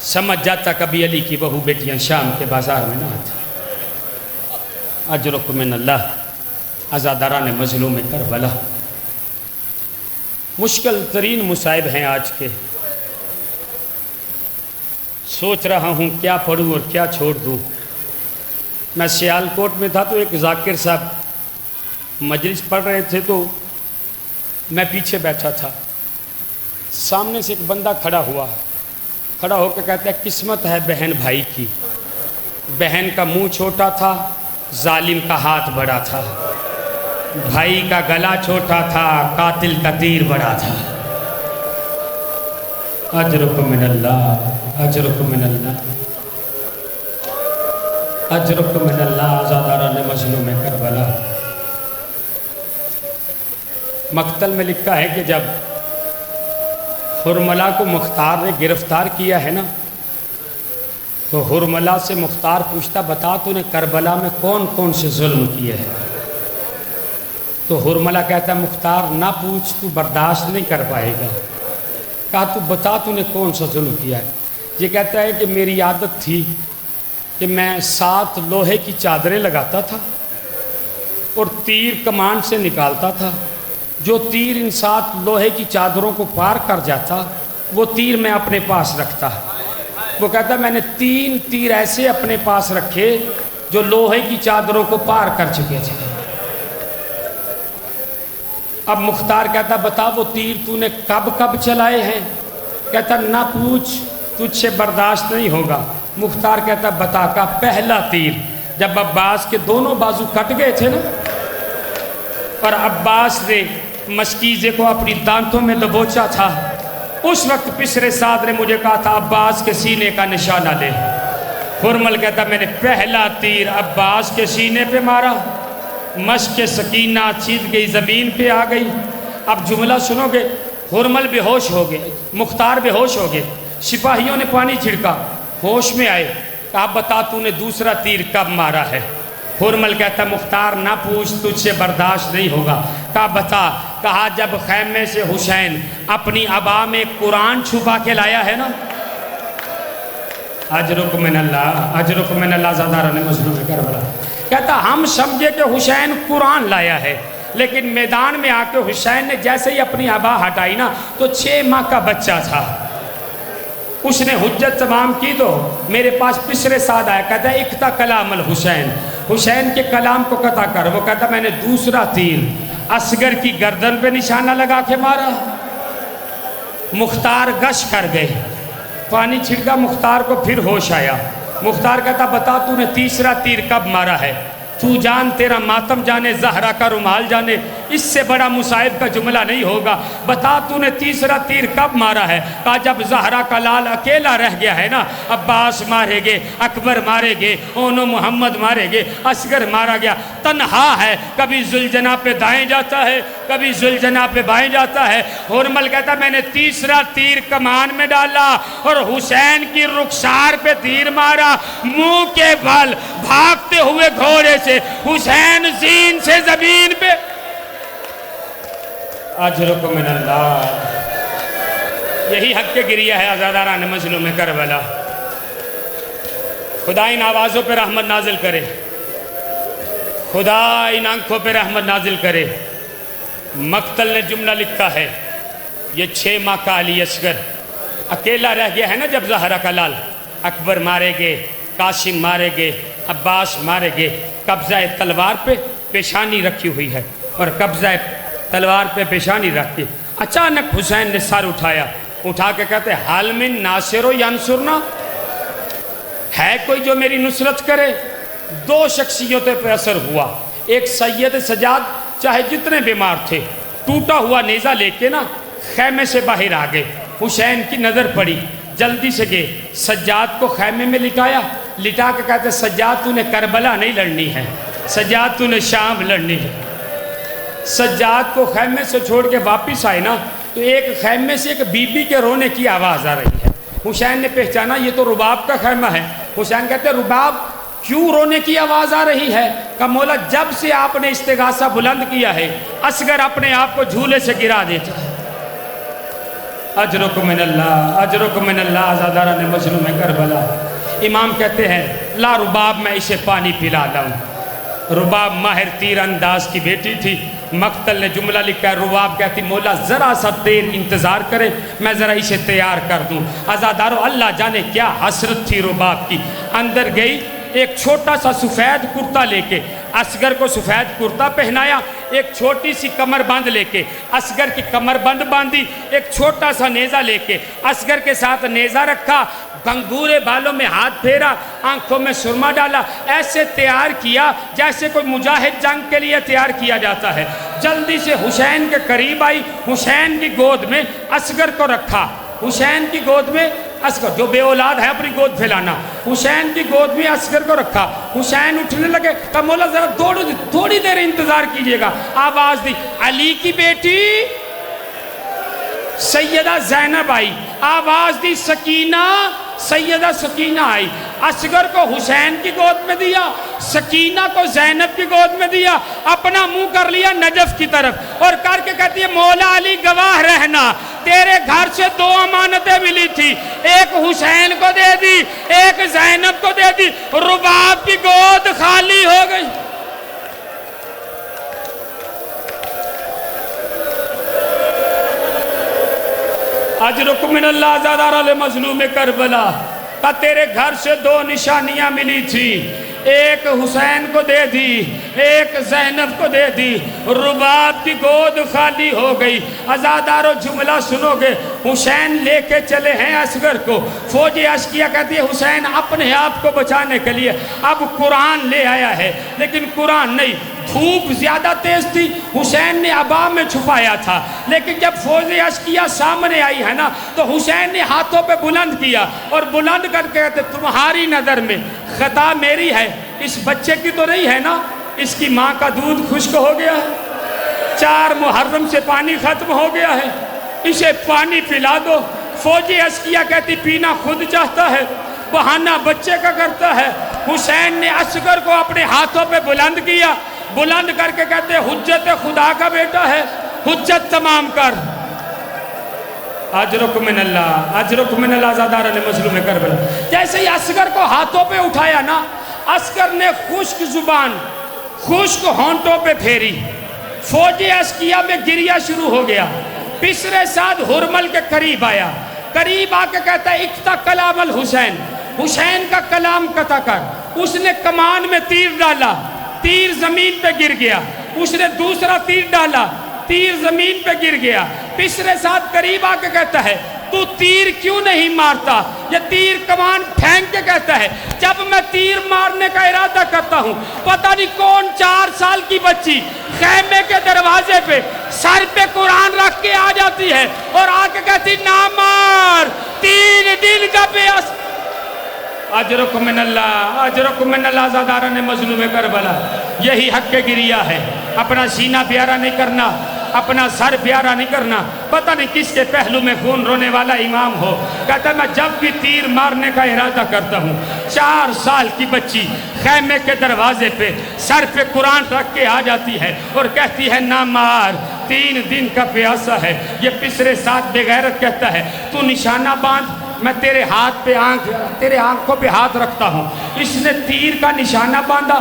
سمجھ جاتا کبھی علی کی بہو بیٹیاں شام کے بازار میں نہ آتی۔ اجرکم من اللہ، عزاداران مظلوم کربلا۔ مشکل ترین مصائب ہیں آج کے، سوچ رہا ہوں کیا پڑھوں اور کیا چھوڑ دوں۔ میں سیالکوٹ میں تھا تو ایک ذاکر صاحب مجلس پڑھ رہے تھے تو میں پیچھے بیٹھا تھا، سامنے سے ایک بندہ کھڑا ہو کے کہتا ہے قسمت ہے بہن بھائی کی، بہن کا منہ چھوٹا تھا، ظالم کا ہاتھ بڑا تھا، بھائی کا گلا چھوٹا تھا، قاتل کا تیر بڑا تھا۔ اجرکم من اللہ، اجرکم من اللہ۔ اجرک من اللہ آزاداران مظلوم کربلا۔ مقتل میں لکھا ہے کہ جب حرملہ کو مختار نے گرفتار کیا ہے نا، تو حرملہ سے مختار پوچھتا بتا تو نے کربلا میں کون کون سے ظلم کیے ہیں؟ تو حرملہ کہتا ہے مختار نہ پوچھ، تو برداشت نہیں کر پائے گا۔ کہا تو بتا تو نے کون سا ظلم کیا ہے؟ یہ کہتا ہے کہ میری عادت تھی کہ میں 7 لوہے کی چادریں لگاتا تھا اور تیر کمان سے نکالتا تھا، جو تیر ان 7 لوہے کی چادروں کو پار کر جاتا وہ تیر میں اپنے پاس رکھتا۔ وہ کہتا میں نے 3 تیر ایسے اپنے پاس رکھے جو لوہے کی چادروں کو پار کر چکے تھے۔ اب مختار کہتا بتا وہ تیر تو نے کب کب چلائے ہیں؟ کہتا نہ پوچھ، تجھ سے برداشت نہیں ہوگا۔ مختار کہتا بتا کا پہلا تیر جب عباس کے دونوں بازو کٹ گئے تھے نا، اور عباس نے مشکیزے کو اپنی دانتوں میں دبوچا تھا، اس وقت پسر سعد نے مجھے کہا تھا عباس کے سینے کا نشانہ لے۔ حرمل کہتا میں نے پہلا تیر عباس کے سینے پہ مارا، مشک سکینہ چید گئی، زمین پہ آ گئی۔ اب جملہ سنو گے، حرمل بے ہوش ہو گئے، مختار بے ہوش ہو گئے، سپاہیوں نے پانی چھڑکا، ہوش میں آئے، کہا بتا تو نے دوسرا تیر کب مارا ہے؟ حرمل کہتا مختار نہ پوچھ، تجھ سے برداشت نہیں ہوگا۔ کہا بتا۔ کہا جب خیمے سے حسین اپنی عبا میں قرآن چھپا کے لایا ہے نا، اجرک من اللہ، اجرک من اللہ زاداران مظلوم کربلا، کہتا ہم سمجھے کہ حسین قرآن لایا ہے، لیکن میدان میں آ کے حسین نے جیسے ہی اپنی عبا ہٹائی نا تو 6 ماہ کا بچہ تھا۔ اس نے حجت تمام کی تو میرے پاس پسر سعد آیا، کہتا ہے اقطع کلام الحسین، حسین کے کلام کو قطع کر۔ وہ کہتا میں نے دوسرا تیر اصغر کی گردن پہ نشانہ لگا کے مارا۔ مختار گش کر گئے، پانی چھڑکا، مختار کو پھر ہوش آیا۔ مختار کہتا بتا تو نے تیسرا تیر کب مارا ہے؟ تو جان تیرا ماتم جانے، زہرا کا رومال جانے، اس سے بڑا مصائب کا جملہ نہیں ہوگا، بتا تو نے تیسرا تیر کب مارا ہے؟ کہا جب زہرا کا لال اکیلا رہ گیا ہے نا، عباس مارے گے، اکبر مارے گے، اونو محمد مارے گے، اصغر مارا گیا، تنہا ہے، کبھی ذوالجناح پہ دائیں جاتا ہے، کبھی ذوالجناح پہ بائیں جاتا ہے۔ حرمل کہتا میں نے تیسرا تیر کمان میں ڈالا اور حسین کی رخسار پہ تیر مارا، منہ کے بل بھاگتے ہوئے گھوڑے سے حسین زین سے زمین پہ۔ اجرک من اللہ، یہی حق کے گریہ ہے آزاداران مظلوم کربلا۔ خدا ان آوازوں پہ رحمت نازل کرے، خدا ان آنکھوں پہ رحمت نازل کرے۔ مقتل نے جملہ لکھا ہے، یہ 6 ماہ کا علی اصغر اکیلا رہ گیا ہے نا جب زہرا کا لال، اکبر مارے گے، قاسم مارے گے، عباس مارے گے، قبضہ تلوار پہ پیشانی رکھی ہوئی ہے، اور قبضہ تلوار پہ پیشانی رکھ کے اچانک حسین نے سر اٹھایا، اٹھا کے کہتے حال من ناصر و ینصرنا، ہے کوئی جو میری نصرت کرے؟ 2 شخصیتوں پہ اثر ہوا، ایک سید سجاد چاہے جتنے بیمار تھے، ٹوٹا ہوا نیزہ لے کے نا خیمے سے باہر آ گئے، حسین کی نظر پڑی، جلدی سے گئے، سجاد کو خیمے میں لٹا کے کہتے سجاد تو نے کربلا نہیں لڑنی ہے، سجاد تو نے شام لڑنی ہے۔ سجاد کو خیمے سے چھوڑ کے واپس آئے نا تو ایک خیمے سے ایک بی بی کے رونے کی آواز آ رہی ہے۔ حسین نے پہچانا یہ تو رباب کا خیمہ ہے۔ حسین کہتے رباب کیوں رونے کی آواز آ رہی ہے؟ کہ مولا جب سے آپ نے استغاثہ بلند کیا ہے اصغر اپنے آپ کو جھولے سے گرا دیتا ہے۔ اجرک من اللہ، اجرک من اللہ آزاداران مظلوم کربلا۔ امام کہتے ہیں لا رباب میں اسے پانی پلا لاؤں۔ رباب ماہر تیر انداز کی بیٹی تھی۔ مقتل نے جملہ لکھا ہے، رباب کہتی مولا ذرا سا دیر انتظار کرے، میں ذرا اسے تیار کر دوں۔ عزادارو اللہ جانے کیا حسرت تھی رباب کی۔ اندر گئی، ایک چھوٹا سا سفید کرتا لے کے اصغر کو سفید کرتا پہنایا، ایک چھوٹی سی کمر بند لے کے اصغر کی کمر بند باندھی، ایک چھوٹا سا نیزہ لے کے اصغر کے ساتھ نیزہ رکھا، بھنگورے بالوں میں ہاتھ پھیرا، آنکھوں میں سرما ڈالا، ایسے تیار کیا جیسے کوئی مجاہد جنگ کے لیے تیار کیا جاتا ہے۔ جلدی سے حسین کے قریب آئی، حسین کی گود میں اصغر کو رکھا، حسین کی گود میں اصغر جو بے اولاد ہے اپنی گود پھیلانا، حسین کی گود میں اصغر کو رکھا، حسین اٹھنے لگے، کہا مولا ذرا تھوڑی دیر انتظار کیجئے گا، آواز دی علی کی بیٹی سیدہ زینب آئی، آواز دی سکینہ، سیدہ سکینہ آئی، اصغر کو حسین کی گود میں دیا، سکینہ کو زینب کی گود میں دیا، اپنا منہ کر لیا نجف کی طرف اور کر کے کہتی ہے مولا علی گواہ رہنا، تیرے گھر سے 2 امانتیں ملی تھی، ایک حسین کو دے دی، ایک زینب کو دے دی، رباب کی گود خالی ہو گئی۔ اجرک من اللہ زادار علی مظلوم کربلا، کہ تیرے گھر سے 2 نشانیاں ملی تھی، ایک حسین کو دے دی، ایک زینب کو دے دی، رباب کی گود خالی ہو گئی۔ عزادارو جملہ سنو گے، حسین لے کے چلے ہیں اصغر کو، فوج عسکریہ کہتی ہے حسین اپنے آپ کو بچانے کے لیے اب قرآن لے آیا ہے، لیکن قرآن نہیں، دھوپ زیادہ تیز تھی، حسین نے عبا میں چھپایا تھا، لیکن جب فوج عسکریہ سامنے آئی ہے نا تو حسین نے ہاتھوں پہ بلند کیا اور بلند کر کے کہتے تمہاری نظر میں خطا میری ہے، اس بچے کی تو نہیں ہے نا، اس کی ماں کا دودھ خشک ہو گیا ہے، 4 محرم سے پانی ختم ہو گیا ہے، اسے پانی پلا دو۔ فوج عسکریہ کہتی پینا خود چاہتا ہے، بہانہ بچے کا کرتا ہے۔ حسین نے اصغر کو اپنے ہاتھوں پہ بلند کیا، بلند کر کے کہتے حجت خدا کا بیٹا ہے، حجت تمام کر۔ اجرک من اللہ، اجرک من اللہ زادار علی مظلوم کربلا۔ جیسے ہی اصغر کو ہاتھوں پہ اٹھایا نا، اصغر نے خشک زبان، خشک ہونٹوں پہ پھیری، فوج عسکریہ میں گریہ شروع ہو گیا۔ پسرے ساتھ ہرمل کے قریب آیا، قریب آ کے کہتا ہے اقطع کلام الحسین، حسین کا کلام قطع کر۔ اس نے کمان میں تیر ڈالا، تیر زمین پہ گر گیا، اس نے دوسرا تیر ڈالا، تیر زمین پہ گر گیا۔ پسرے ساتھ قریب آ کے کہتا ہے تو تیر کیوں نہیں مارتا؟ یہ تیر کمان پھینک کے کہتا ہے جب میں تیر مارنے کا ارادہ کرتا ہوں پتہ نہیں کون 4 سال کی بچی خیمے کے دروازے پہ سر پہ قرآن رکھ کے آ جاتی ہے اور آ کے کہتی نہ مار، 3 دن کا پیاس۔ اجرک من اللہ، اجرک من اللہ زاداران مظلوم کربلا۔ یہی حق گریہ ہے، اپنا سینہ پیارا نہیں کرنا، اپنا سر پیارا نہیں کرنا۔ پتہ نہیں کس کے پہلو میں خون رونے والا امام ہو، کہتا ہے میں جب بھی تیر مارنے کا ارادہ کرتا ہوں 4 سال کی بچی خیمے کے دروازے پہ سر پہ قرآن رکھ کے آ جاتی ہے اور کہتی ہے نہ مار، 3 دن کا پیاسا ہے۔ یہ پسرے ساتھ بے غیرت کہتا ہے تو نشانہ باندھ، میں تیرے ہاتھ پہ تیرے آنکھوں پہ ہاتھ رکھتا ہوں۔ اس نے تیر کا نشانہ باندھا،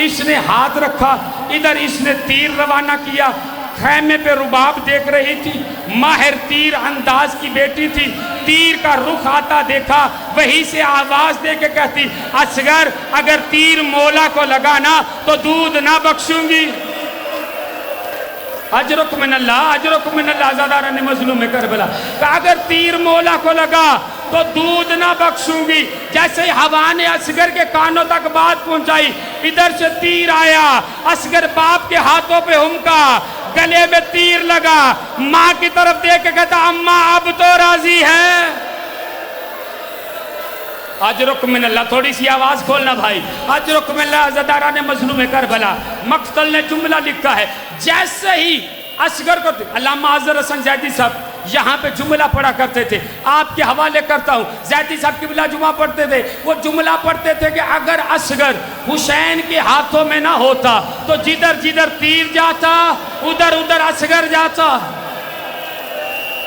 اس نے ہاتھ رکھا، ادھر اس نے تیر روانہ کیا۔ خیمے پہ رباب دیکھ رہی تھی، ماہر تیر انداز کی بیٹی تھی، تیر کا رخ آتا دیکھا، وہی سے آواز دے کے کہتی اصغر اگر تیر مولا کو لگانا تو دودھ نہ بخشوں گی۔ اجرک من اللہ، اجرک من اللہ زاداران مظلوم کربلا، کہ اگر تیر مولا کو لگا تو دودھ نہ بخشوں گی۔ جیسے ہی ہوا نے اصغر کے کانوں تک بات پہنچائی، ادھر سے تیر آیا، اصغر باپ کے ہاتھوں پہ ہمکا، گلے میں تیر لگا، ماں کی طرف دیکھ کے کہتا اماں اب تو راضی ہے۔ اجرک من اللہ، تھوڑی سی آواز کھولنا بھائی۔ اجرک من اللہ زاداران مظلوم کربلا، مقتل نے جملہ لکھا ہے جیسے ہی اصغر کو، علامہ اظہر حسن زیدی صاحب یہاں پہ جملہ پڑھا کرتے تھے، آپ کے حوالے کرتا ہوں، زیدی صاحب قبلہ جمعہ پڑھتے تھے، وہ جملہ پڑھتے تھے کہ اگر اصغر حسین کے ہاتھوں میں نہ ہوتا تو جدھر جدھر تیر جاتا ادھر ادھر اصغر جاتا۔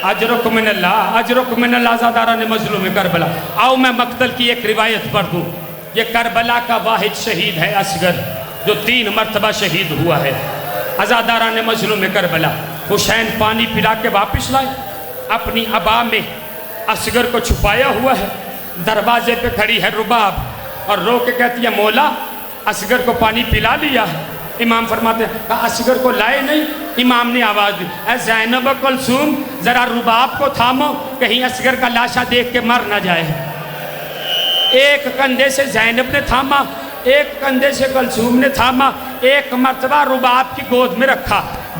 اجرک من اللہ، اجرک من اللہ زاداران مظلوم کربلا۔ آؤ میں مقتل کی ایک روایت پڑھ دوں۔ یہ کربلا کا واحد شہید ہے اصغر، جو 3 مرتبہ شہید ہوا ہے۔ عزاداران مظلوم کربلا، حسین پانی پلا کے واپس لائے، اپنی عبا میں اصغر کو چھپایا ہوا ہے، دروازے پہ کھڑی ہے رباب اور رو کے کہتی ہے مولا اصغر کو پانی پلا لیا ہے۔ امام فرماتے ہیں کہ اصغر کو لائے نہیں۔ امام نے آواز دی اے زینب و کلثوم ذرا رباب کو تھامو، کہیں اصغر کا لاشا دیکھ کے مر نہ جائے۔ ایک کندھے سے زینب نے تھاما، ایک کندھے سے کلثوم نے تھاما، ایک مرتبہ رباب کی گود میں رکھا۔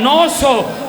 900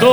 2